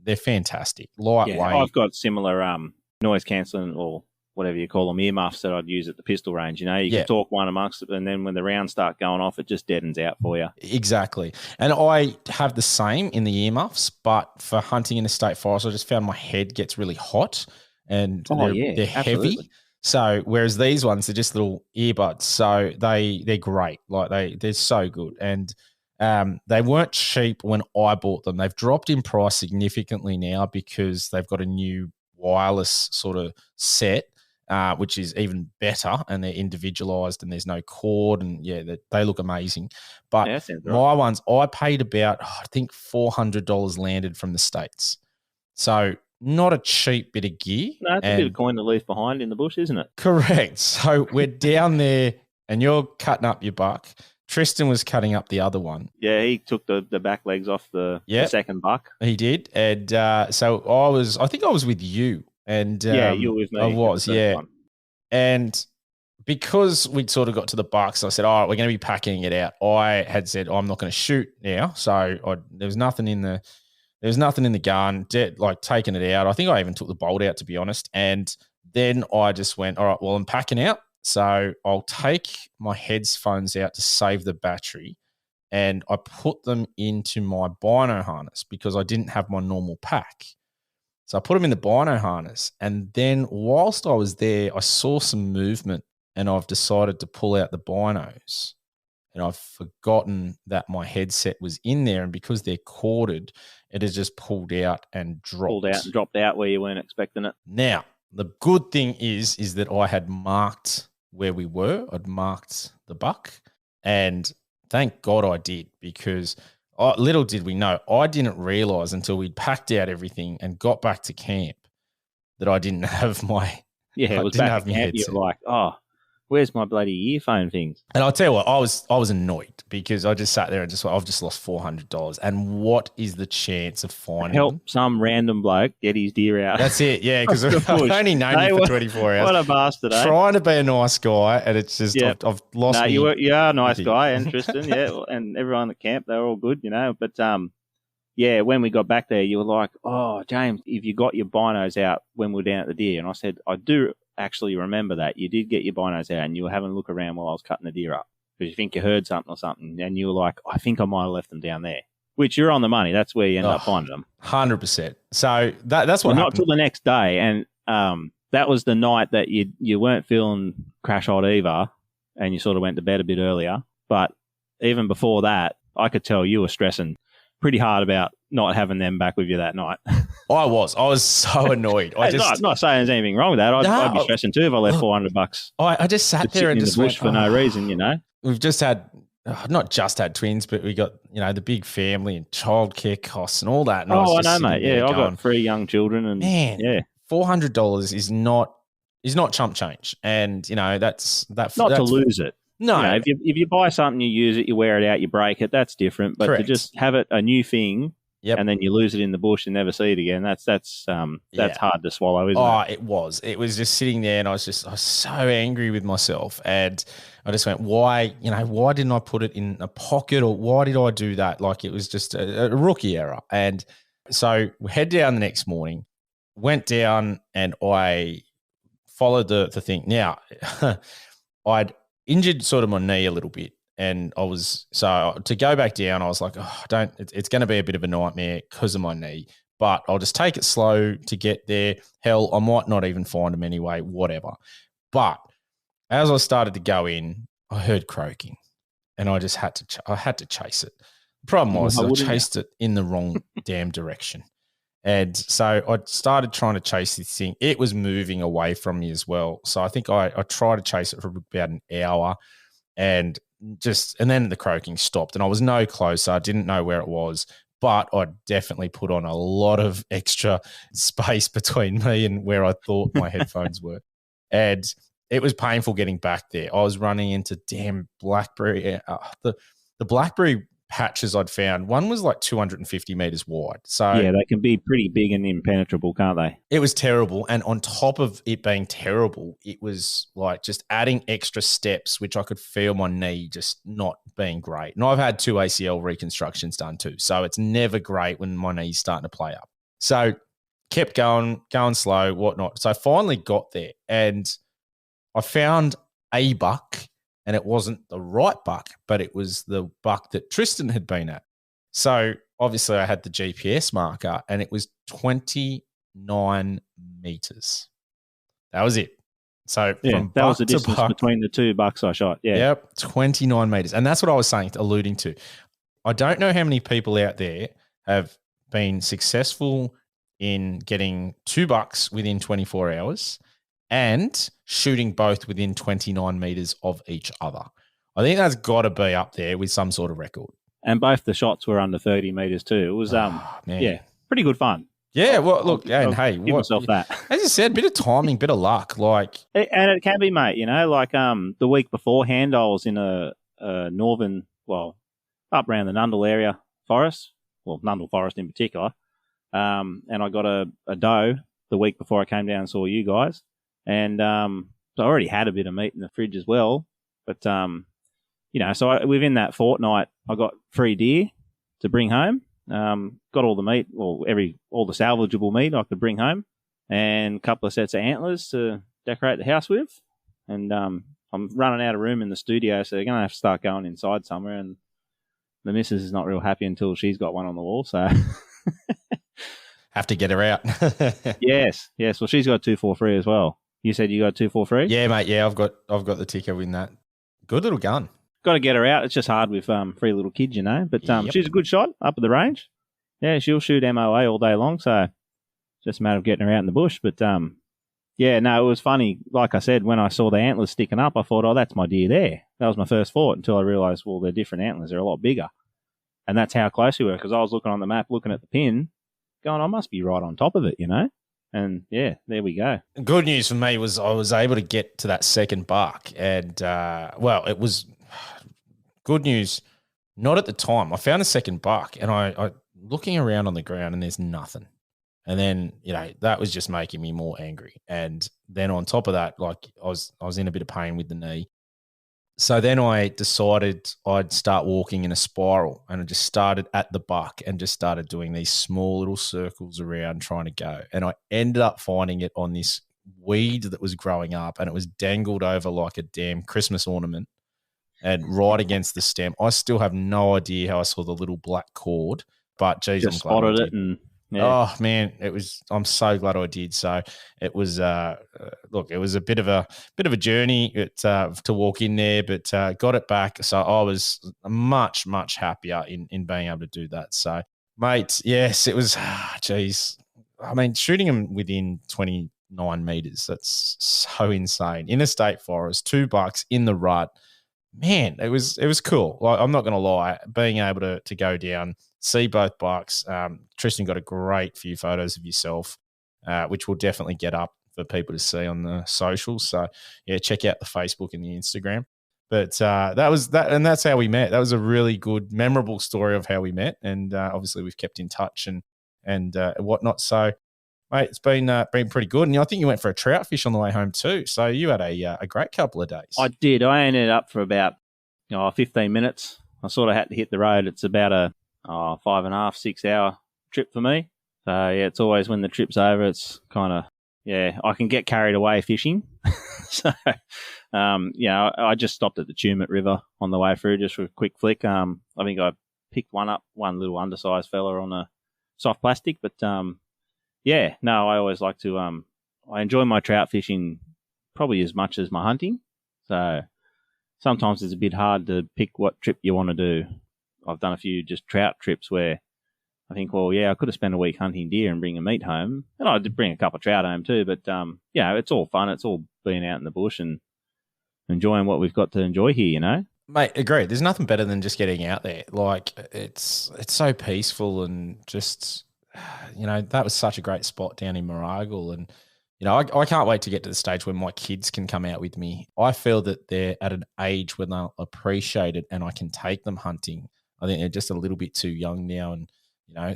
They're fantastic. Lightweight. Yeah, I've got similar noise cancelling or whatever you call them, earmuffs that I'd use at the pistol range. You can talk one amongst it, and then when the rounds start going off, it just deadens out for you. Exactly. And I have the same in the earmuffs, but for hunting in a state forest, I just found my head gets really hot and they're heavy. So whereas these ones, they're just little earbuds. So they're great. Like they're so good. And they weren't cheap when I bought them. They've dropped in price significantly now because they've got a new wireless sort of set. Which is even better, and they're individualized and there's no cord, and they look amazing. But my ones, I paid about, I think $400 landed from the States. So not a cheap bit of gear. No, it's a bit of coin to leave behind in the bush, isn't it? Correct. So we're down there and you're cutting up your buck. Tristan was cutting up the other one. Yeah, he took the back legs off the second buck. He did. And so I think I was with you. And you were with me. I was, one. And because we'd sort of got to the bucks, I said, all right, we're going to be packing it out. I had said, I'm not going to shoot now. So there was nothing in the gun, like taking it out. I think I even took the bolt out, to be honest. And then I just went, all right, well, I'm packing out. So I'll take my headphones out to save the battery. And I put them into my bino harness because I didn't have my normal pack. So I put them in the bino harness, and then whilst I was there, I saw some movement, and I've decided to pull out the binos, and I've forgotten that my headset was in there, and because they're corded, it has just pulled out and dropped out where you weren't expecting it. Now, the good thing is that I had marked where we were. I'd marked the buck, and thank God I did, because little did we know, I didn't realize until we'd packed out everything and got back to camp that I didn't have my it was back at camp. You're like, oh, where's my bloody earphone things? And I'll tell you what, I was annoyed because I just sat there and I've just lost $400. And what is the chance of finding them? Some random bloke get his deer out? That's it, yeah, because I've only known you for 24 hours. What a bastard, eh? Trying to be a nice guy, and it's just, I've lost me. You are a nice guy, and Tristan, and everyone at camp, they're all good, But, when we got back there, you were like, oh, James, if you got your binos out when we were down at the deer. And I said, I do actually remember that. You did get your binos out and you were having a look around while I was cutting the deer up because you think you heard something or something. And you were like, I think I might have left them down there, which you're on the money. That's where you end up finding them. 100%. So that's what happened. Not till the next day. And that was the night that you weren't feeling crash hot either, and you sort of went to bed a bit earlier. But even before that, I could tell you were stressing pretty hard about not having them back with you that night. I was so annoyed. Not saying there's anything wrong with that. I'd be stressing too if I left $400. I just sat there and in just the bush went, for no reason, you know. We've just had, not just had twins, but we got, the big family and childcare costs and all that. And I know, mate. Yeah, I've got 3 young children, and man, yeah, $400 is not chump change, and that's to lose it. No, if you buy something, you use it, you wear it out, you break it. That's different. But correct. To just have it a new thing, and then you lose it in the bush and never see it again. That's hard to swallow, isn't it? It was. It was just sitting there, and I was so angry with myself, and I just went, why didn't I put it in a pocket, or why did I do that? Like, it was just a rookie error. And so we head down the next morning, went down, and I followed the thing. Now, I'd injured sort of my knee a little bit, and so to go back down, I was like, it's going to be a bit of a nightmare because of my knee, but I'll just take it slow to get there. Hell, I might not even find them anyway, whatever. But as I started to go in, I heard croaking, and I just had to chase it. The problem was I chased it in the wrong damn direction. And so I started trying to chase this thing. It was moving away from me as well. So I think I tried to chase it for about an hour, and then the croaking stopped, and I was no closer. I didn't know where it was, but I definitely put on a lot of extra space between me and where I thought my headphones were. And it was painful getting back there. I was running into damn blackberry. The blackberry patches I'd found, one was like 250 meters wide. So yeah, they can be pretty big and impenetrable, can't they? It was terrible. And on top of it being terrible, it was like just adding extra steps, which I could feel my knee just not being great. And I've had 2 ACL reconstructions done too. So it's never great when my knee's starting to play up. So kept going slow, whatnot. So I finally got there, and I found a buck. And it wasn't the right buck, but it was the buck that Tristan had been at. So obviously I had the GPS marker, and it was 29 meters. That was it. So from that was the distance between the 2 bucks I shot. Yeah. Yep, 29 meters. And that's what I was alluding to. I don't know how many people out there have been successful in getting 2 bucks within 24 hours and shooting both within 29 meters of each other. I think that's got to be up there with some sort of record. And both the shots were under 30 meters too. It was, pretty good fun. Yeah, well, look, I'll give myself that. As you said, bit of timing, bit of luck. And it can be, mate, the week beforehand, I was in a northern, up around the Nundle area forest, Nundle Forest in particular, and I got a doe the week before I came down and saw you guys. And so I already had a bit of meat in the fridge as well. But, so within that fortnight, I got 3 deer to bring home. Got all the meat, all the salvageable meat I could bring home, and a couple of sets of antlers to decorate the house with. And I'm running out of room in the studio, so they're going to have to start going inside somewhere. And the missus is not real happy until she's got one on the wall, so... Have to get her out. Yes. Well, she's got 243 as well. You said you got 243? Yeah, mate. Yeah, I've got the ticker in that. Good little gun. Got to get her out. It's just hard with 3 little kids, But Yep. She's a good shot up at the range. Yeah, she'll shoot MOA all day long, so it's just a matter of getting her out in the bush. But it was funny. Like I said, when I saw the antlers sticking up, I thought, oh, that's my deer there. That was my first thought until I realised, well, they're different antlers. They're a lot bigger. And that's how close we were, because I was looking on the map, looking at the pin, going, I must be right on top of it, And yeah, there we go. Good news for me was I was able to get to that second buck, and it was good news. Not at the time. I found a second buck, and I looking around on the ground, and there's nothing. And then that was just making me more angry. And then on top of that, I was in a bit of pain with the knee. So then I decided I'd start walking in a spiral, and I just started at the buck and just started doing these small little circles around trying to go. And I ended up finding it on this weed that was growing up, and it was dangled over like a damn Christmas ornament and right against the stem. I still have no idea how I saw the little black cord, but geez, just spotted it and Yeah. Oh man, it was. I'm so glad I did. So it was. Look, it was a bit of a journey to walk in there, but got it back. So I was much happier in being able to do that. So, mate, yes, it was. Geez, I mean, shooting them within 29 meters. That's so insane in a state forest. $2 in the rut. Man, it was cool. Like, I'm not going to lie, being able to go down, see both bucks. Tristan got a great few photos of yourself, which we'll definitely get up for people to see on the socials. So yeah, check out the Facebook and the Instagram. But that was that, and that's how we met. That was a really good, memorable story of how we met, and obviously we've kept in touch and whatnot. So mate, it's been pretty good, and I think you went for a trout fish on the way home too. So you had a great couple of days. I did. I ended up for about 15 minutes. I sort of had to hit the road. It's about a 5.5, 6 hour trip for me. So yeah, it's always when the trip's over, it's kind of, I can get carried away fishing. So, I just stopped at the Tumut River on the way through just for a quick flick. I think I picked one little undersized fella on a soft plastic, but I always like to, I enjoy my trout fishing probably as much as my hunting. So sometimes it's a bit hard to pick what trip you want to do. I've done a few just trout trips where I think, I could have spent a week hunting deer and bring a meat home. And I did bring a couple of trout home too. But, it's all fun. It's all being out in the bush and enjoying what we've got to enjoy here, Mate, agreed. There's nothing better than just getting out there. Like, it's so peaceful and just, that was such a great spot down in Moragal. And, I can't wait to get to the stage where my kids can come out with me. I feel that they're at an age when they'll appreciate it and I can take them hunting. I think they're just a little bit too young now, and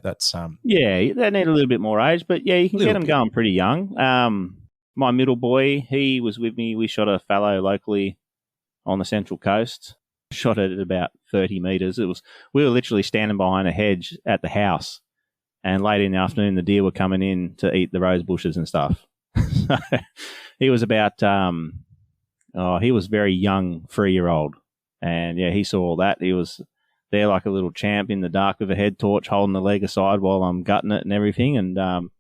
that's they need a little bit more age, but you can get them going pretty young. My middle boy, he was with me. We shot a fallow locally on the Central Coast. Shot it at about 30 meters. We were literally standing behind a hedge at the house, and late in the afternoon, the deer were coming in to eat the rose bushes and stuff. So he was about he was very young, 3-year-old, and he saw all that. He was there like a little champ in the dark with a head torch, holding the leg aside while I'm gutting it and everything. And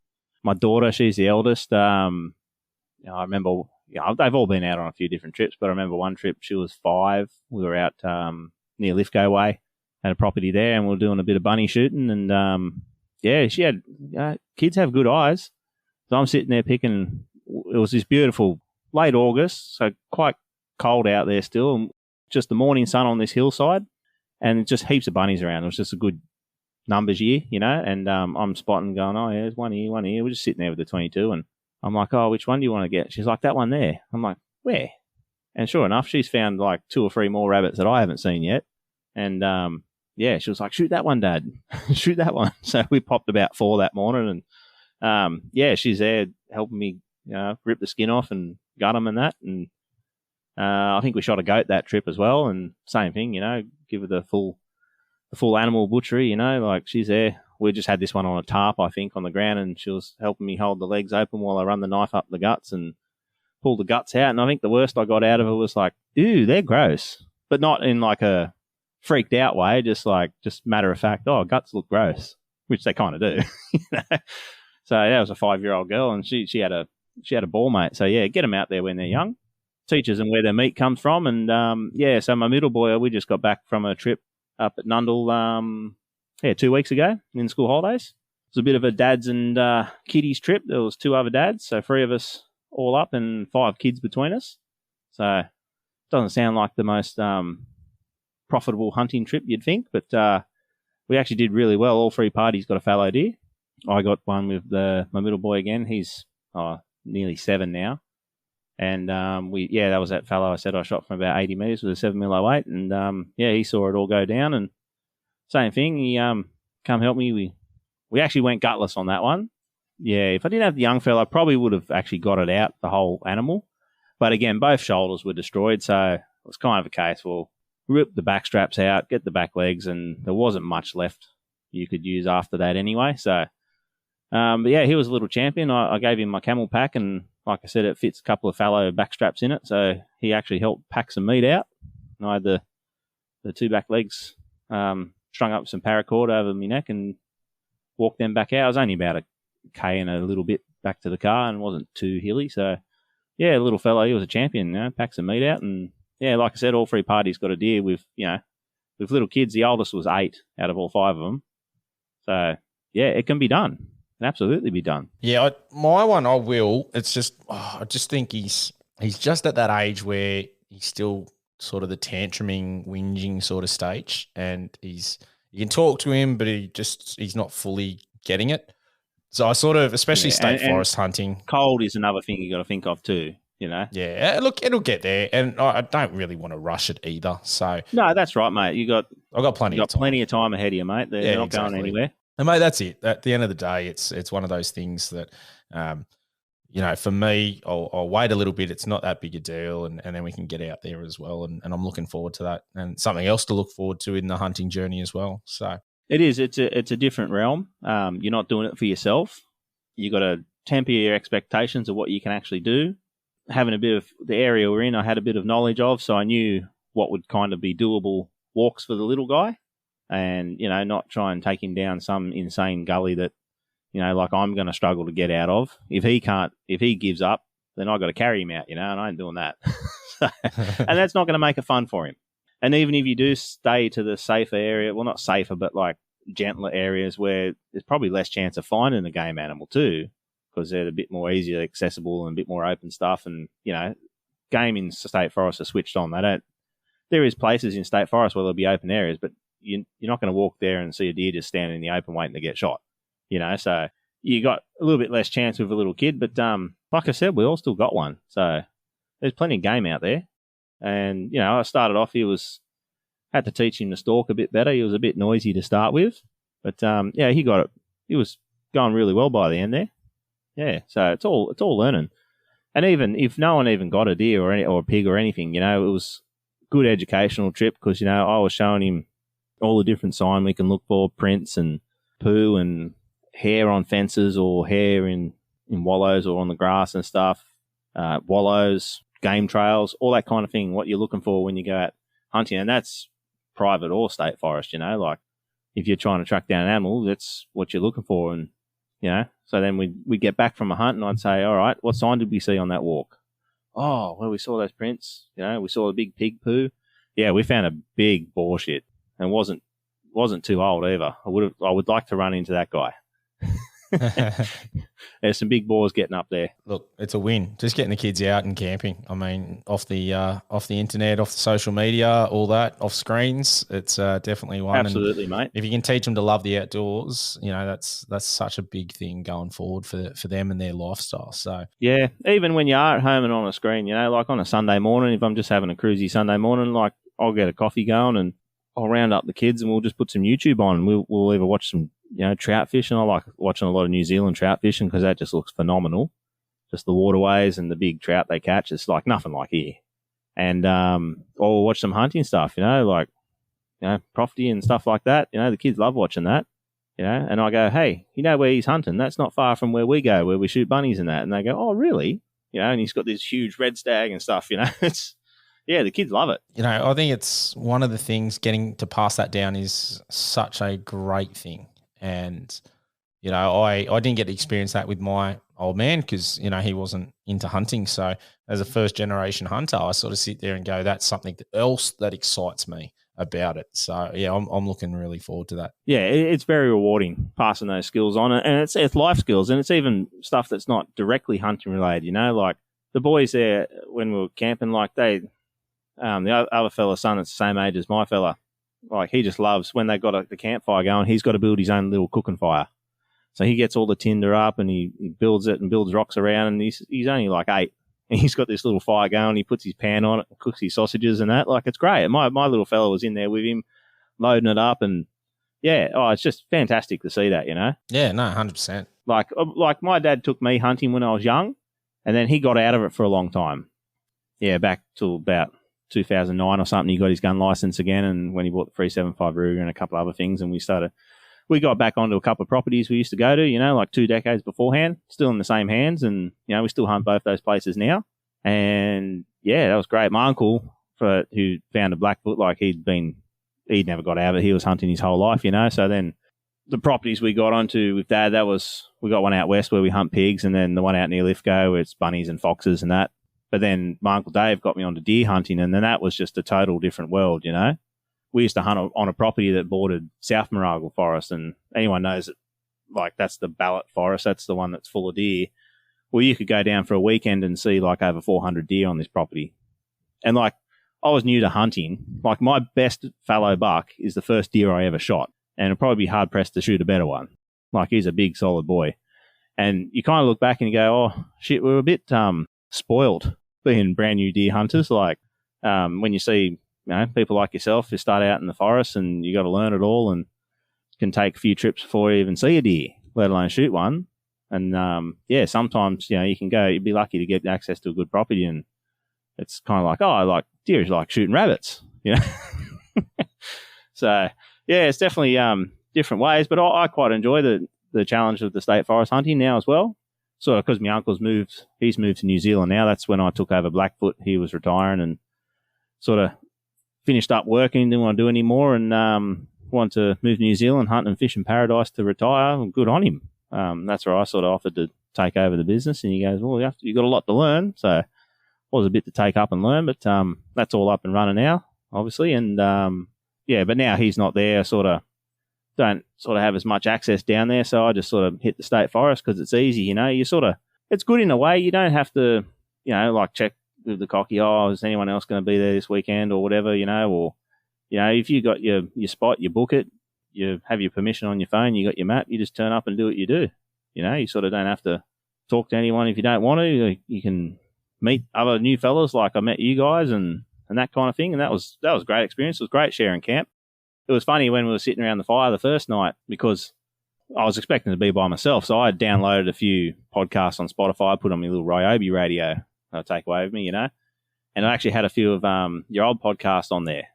my daughter, she's the eldest. I remember, they've all been out on a few different trips, but I remember one trip she was 5. We were out near Lithgow Way, had a property there, and we were doing a bit of bunny shooting. And she had kids have good eyes. So I'm sitting there picking. It was this beautiful late August, so quite cold out there still, and just the morning sun on this hillside, and just heaps of bunnies around. It was just a good numbers year, and I'm spotting going, there's one here. We're just sitting there with the 22, and I'm like, which one do you want to get? She's like, that one there. I'm like, where? And sure enough, she's found like 2 or 3 more rabbits that I haven't seen yet. And she was like, shoot that one, Dad. Shoot that one. So we popped about 4 that morning, and she's there helping me, rip the skin off and gut them and that. And I think we shot a goat that trip as well, and same thing, give her the full animal butchery, like she's there. We just had this one on a tarp, I think, on the ground, and she was helping me hold the legs open while I run the knife up the guts and pull the guts out. And I think the worst I got out of her was like, ew, they're gross, but not in like a freaked out way, just matter of fact, guts look gross, which they kind of do. So that was a 5-year-old girl, and she had a ball, mate. So get them out there when they're young, teaches them where their meat comes from. And so my middle boy, we just got back from a trip up at Nundle 2 weeks ago in school holidays. It was a bit of a dads and kiddies trip. There was 2 other dads, so 3 of us all up and 5 kids between us. So it doesn't sound like the most profitable hunting trip you'd think, but we actually did really well. All 3 parties got a fallow deer. I got one with my middle boy again. He's nearly 7 now. And that was that fallow I said I shot from about 80 metres with a 7mm 08. And he saw it all go down. And same thing, he come help me. We actually went gutless on that one. Yeah, if I didn't have the young fella, I probably would have actually got it out, the whole animal. But again, both shoulders were destroyed. So it was kind of a case, rip the back straps out, get the back legs, and there wasn't much left you could use after that anyway. So he was a little champion. I gave him my camel pack, and like I said, it fits a couple of fallow back straps in it. So he actually helped pack some meat out. And I had the 2 back legs strung up some paracord over my neck, and walk them back out. It was only about a K and a little bit back to the car and wasn't too hilly. So, yeah, the little fellow, he was a champion, you know, packed some meat out. And, yeah, like I said, all 3 parties got a deer with, you know, with little kids. The oldest was 8 out of all 5 of them. So, yeah, it can be done. It can absolutely be done. Yeah, my one, I will. It's just, I just think he's just at that age where he's still sort of the tantruming, whinging sort of stage, and you can talk to him, but he's not fully getting it. So I sort of, especially state forest hunting. Cold is another thing you got to think of too, you know? Yeah, look, it'll get there, and I don't really want to rush it either. So no, that's right, mate. I've got plenty of time ahead of you, mate. They're not going anywhere. And mate, that's it. At the end of the day, it's one of those things that, you know, for me, I'll wait a little bit. It's not that big a deal, and then we can get out there as well. And I'm looking forward to that, and something else to look forward to in the hunting journey as well. So it is. It's a different realm. You're not doing it for yourself. You got to temper your expectations of what you can actually do. Having a bit of the area we're in, I had a bit of knowledge of, so I knew what would kind of be doable walks for the little guy, and you know, not try and take him down some insane gully that, you know, like I'm going to struggle to get out of. If he gives up, then I got to carry him out, you know, and I ain't doing that. And that's not going to make it fun for him. And even if you do stay to the safer area, well, not safer, but like gentler areas where there's probably less chance of finding a game animal too, because they're a bit more easier accessible and a bit more open stuff. And, you know, game in state forests are switched on. There is places in state forest where there'll be open areas, but you're not going to walk there and see a deer just standing in the open waiting to get shot. You know, so you got a little bit less chance with a little kid, but like I said, we all still got one. So there's plenty of game out there. And, you know, I started off, had to teach him to stalk a bit better. He was a bit noisy to start with, but yeah, he got it. He was going really well by the end there. Yeah, so it's all learning. And even if no one even got a deer or a pig or anything, you know, it was a good educational trip because, you know, I was showing him all the different sign we can look for, prints and poo and hair on fences or hair in wallows or on the grass and stuff, wallows, game trails, all that kind of thing, what you're looking for when you go out hunting. And that's private or state forest, you know, like if you're trying to track down an animal, that's what you're looking for. And, you know, so then we get back from a hunt and I'd say, all right, what sign did we see on that walk? Oh, well, we saw those prints, you know, we saw a big pig poo. Yeah, we found a big boar shit and wasn't too old either. I would like to run into that guy. There's some big boars getting up there. Look, it's a win. Just getting the kids out and camping. I mean, off the internet, off the social media, all that, off screens. It's definitely one. Absolutely, mate. If you can teach them to love the outdoors, you know, that's such a big thing going forward for them and their lifestyle. So yeah, even when you are at home and on a screen, you know, like on a Sunday morning, if I'm just having a cruisy Sunday morning, like I'll get a coffee going and I'll round up the kids and we'll just put some YouTube on and we'll either watch some, you know, trout fishing. I like watching a lot of New Zealand trout fishing because that just looks phenomenal. Just the waterways and the big trout they catch. It's like nothing like here. And or we'll watch some hunting stuff, you know, like, you know, Profty and stuff like that. You know, the kids love watching that, you know. And I go, hey, you know where he's hunting? That's not far from where we go, where we shoot bunnies and that. And they go, oh, really? You know, and he's got this huge red stag and stuff, you know. It's, yeah, the kids love it. You know, I think it's one of the things getting to pass that down is such a great thing. And, you know, I didn't get to experience that with my old man because, you know, he wasn't into hunting. So as a first generation hunter, I sort of sit there and go, that's something else that excites me about it. So, yeah, I'm looking really forward to that. Yeah, it's very rewarding passing those skills on. And it's life skills. And it's even stuff that's not directly hunting related, you know, like the boys there when we were camping, like the other fella's son that's the same age as my fella, like he just loves when they got the campfire going, he's got to build his own little cooking fire. So he gets all the tinder up and he builds it and builds rocks around and he's only like 8 and he's got this little fire going. He puts his pan on it and cooks his sausages and that. Like it's great. My little fella was in there with him loading it up and yeah, it's just fantastic to see that, you know? Yeah, no, 100%. Like my dad took me hunting when I was young and then he got out of it for a long time. Yeah, back to about 2009 or something, he got his gun license again, and when he bought the 375 Ruger and a couple of other things, and we got back onto a couple of properties we used to go to, you know, like 2 decades beforehand, still in the same hands, and, you know, we still hunt both those places now. And, yeah, that was great. My uncle, who found a Blackfoot, like he'd never got out of it. He was hunting his whole life, you know, so then the properties we got onto with Dad, we got one out west where we hunt pigs, and then the one out near Lithgow where it's bunnies and foxes and that. But then my Uncle Dave got me onto deer hunting, and then that was just a total different world, you know. We used to hunt on a property that bordered South Mooragle Forest, and anyone knows that, like, that's the Ballot Forest. That's the one that's full of deer. Well, you could go down for a weekend and see like over 400 deer on this property. And like, I was new to hunting. Like, my best fallow buck is the first deer I ever shot, and it'll probably be hard pressed to shoot a better one. Like, he's a big, solid boy. And you kind of look back and you go, oh, shit, we're a bit spoiled being brand new deer hunters. Like, when you see, people like yourself who start out in the forest and you got to learn it all, and can take a few trips before you even see a deer, let alone shoot one. And, sometimes, you can go, you'd be lucky to get access to a good property, and it's kind of like, oh, like deer is like shooting rabbits, So, yeah, it's definitely different ways, but I quite enjoy the challenge of the state forest hunting now as well. Sort of because my uncle's he's moved to New Zealand now. That's when I took over Blackfoot. He was retiring and sort of finished up working, didn't want to do any more, and wanted to move to New Zealand, hunt and fish in paradise to retire. And good on him. That's where I sort of offered to take over the business, and he goes, well, you've got a lot to learn. So it was a bit to take up and learn, but that's all up and running now, obviously. And but now he's not there, don't have as much access down there. So I just sort of hit the state forest because it's easy, it's good in a way. You don't have to, like check with the cocky, is anyone else going to be there this weekend or whatever, or, if you got your spot, you book it, you have your permission on your phone, you got your map, you just turn up and do what you do. You sort of don't have to talk to anyone if you don't want to. You can meet other new fellas like I met you guys and that kind of thing. And that was a great experience. It was great sharing camp. It was funny when we were sitting around the fire the first night because I was expecting to be by myself. So I had downloaded a few podcasts on Spotify, put on my little Ryobi radio I'll take away with me, And I actually had a few of your old podcasts on there.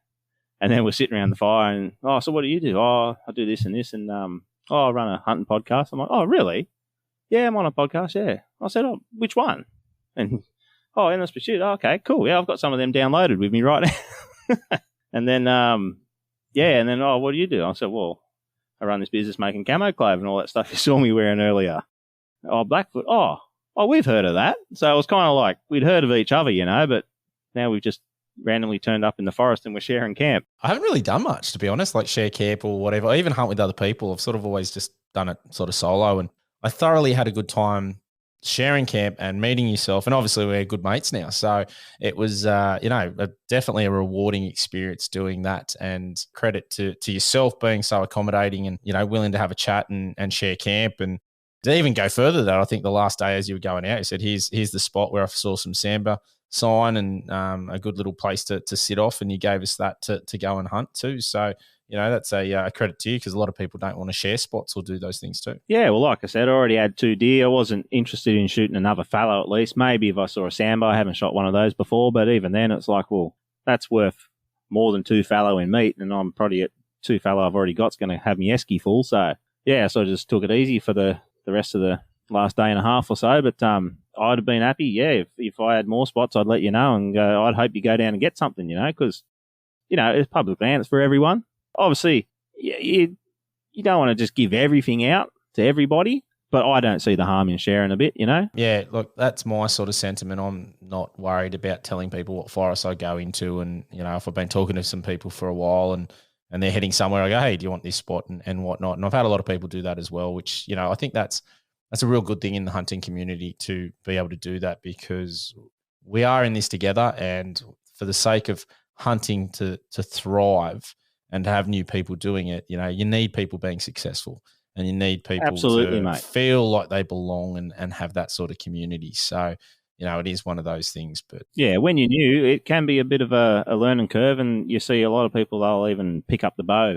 And then we're sitting around the fire and, so what do you do? I do this and this. And, I run a hunting podcast. I'm like, oh, really? Yeah, I'm on a podcast, yeah. I said, oh, which one? And, Endless Pursuit. Oh, okay, cool. Yeah, I've got some of them downloaded with me right now. And then, and then, what do you do? I said, well, I run this business making camo clothes and all that stuff you saw me wearing earlier. Oh, Blackfoot. Oh, we've heard of that. So it was kind of like we'd heard of each other, but now we've just randomly turned up in the forest and we're sharing camp. I haven't really done much, to be honest, like share camp or whatever. I even hunt with other people. I've sort of always just done it sort of solo, and I thoroughly had a good time sharing camp and meeting yourself. And obviously we're good mates now. So it was, definitely a rewarding experience doing that, and credit to yourself being so accommodating and, willing to have a chat and share camp. And to even go further that, I think the last day as you were going out, you said, here's the spot where I saw some sambar sign and a good little place to sit off, and you gave us that to go and hunt too. So, that's a credit to you, because a lot of people don't want to share spots or do those things too. Yeah, well, like I said, I already had 2 deer. I wasn't interested in shooting another fallow at least. Maybe if I saw a sambar, I haven't shot one of those before, but even then it's like, well, that's worth more than 2 fallow in meat, and I'm probably at 2 fallow I've already got's going to have me esky full. So, yeah, so I just took it easy for the rest of the last day and a half or so, but I'd have been happy. Yeah, if I had more spots, I'd let you know and go, I'd hope you go down and get something, because, it's public land. It's for everyone. Obviously, you don't want to just give everything out to everybody, but I don't see the harm in sharing a bit, Yeah, look, that's my sort of sentiment. I'm not worried about telling people what forests I go into, and, if I've been talking to some people for a while and they're heading somewhere, I go, hey, do you want this spot and whatnot? And I've had a lot of people do that as well, which, I think that's a real good thing in the hunting community to be able to do that, because we are in this together, and for the sake of hunting to thrive and to have new people doing it, you need people being successful, and you need people Absolutely, to mate. feel like they belong and have that sort of community. So, it is one of those things. But yeah, when you're new, it can be a bit of a learning curve, and you see a lot of people, they'll even pick up the bow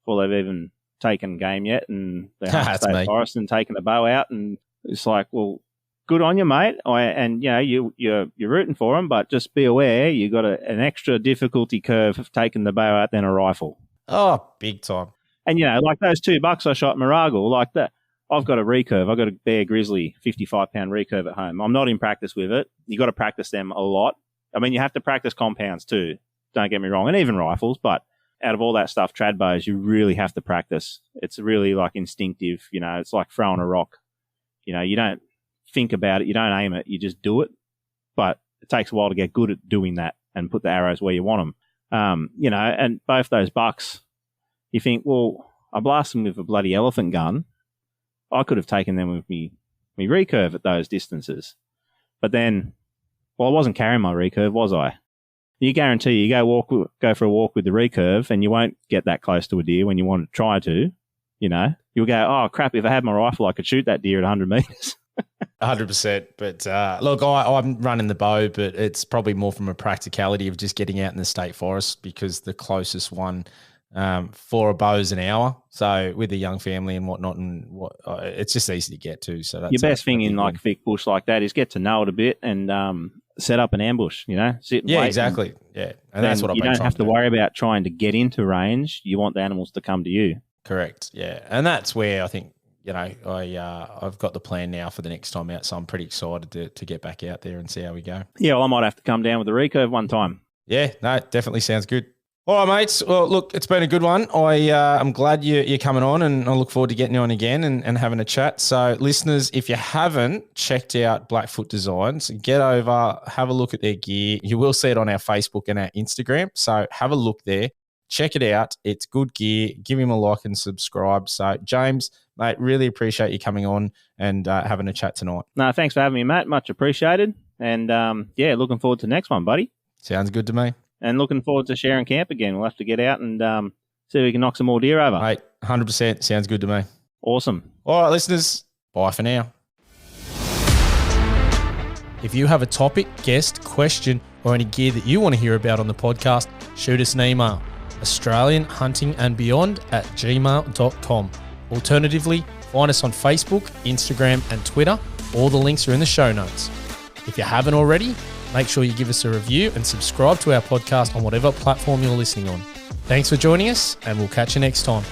before they've even taken game yet, and they're hunt state forest and taking the bow out, and it's like, well, good on you, mate. You're rooting for them, but just be aware you got an extra difficulty curve of taking the bow out than a rifle. Oh, big time. And like those 2 bucks I shot Mooragle, like that, I've got a recurve. I've got a Bear Grizzly 55-pound recurve at home. I'm not in practice with it. You got to practice them a lot. I mean, you have to practice compounds too. Don't get me wrong, and even rifles, but out of all that stuff, trad bows, you really have to practice. It's really like instinctive, you know, it's like throwing a rock. You know, you don't think about it, you don't aim it, you just do it. But it takes a while to get good at doing that and put the arrows where you want them. You know, and both those bucks, you think, well, I blast them with a bloody elephant gun. I could have taken them with me recurve at those distances. But then, well, I wasn't carrying my recurve, was I? You guarantee you go for a walk with the recurve and you won't get that close to a deer when you want to try to, you know. You'll go, oh, crap, if I had my rifle, I could shoot that deer at 100 metres. 100%. But look, I'm running the bow, but it's probably more from a practicality of just getting out in the state forest, because the closest one for a bow is an hour. So with a young family and whatnot, it's just easy to get to. So that's your best thing in like thick bush like that is get to know it a bit and set up an ambush, you know, sit and wait. Yeah, exactly. Yeah. And that's what I've been trying to do. You don't have to worry about trying to get into range. You want the animals to come to you. Correct. Yeah. And that's where I think, you know, I've got the plan now for the next time out. So I'm pretty excited to get back out there and see how we go. Yeah, well, I might have to come down with the recurve one time. Yeah, no, definitely sounds good. All right, mates. Well, look, it's been a good one. I'm glad you're coming on, and I look forward to getting you on again and having a chat. So, listeners, if you haven't checked out Blackfoot Designs, get over, have a look at their gear. You will see it on our Facebook and our Instagram. So, have a look there. Check it out. It's good gear. Give him a like and subscribe. So, James, mate, really appreciate you coming on and having a chat tonight. No, thanks for having me, Matt. Much appreciated. And, yeah, looking forward to the next one, buddy. Sounds good to me. And looking forward to sharing camp again. We'll have to get out and see if we can knock some more deer over. Mate, 100%. Sounds good to me. Awesome. All right, listeners. Bye for now. If you have a topic, guest, question, or any gear that you want to hear about on the podcast, shoot us an email. AustralianHuntingandBeyond@gmail.com. Alternatively, find us on Facebook, Instagram, and Twitter. All the links are in the show notes. If you haven't already, make sure you give us a review and subscribe to our podcast on whatever platform you're listening on. Thanks for joining us, and we'll catch you next time.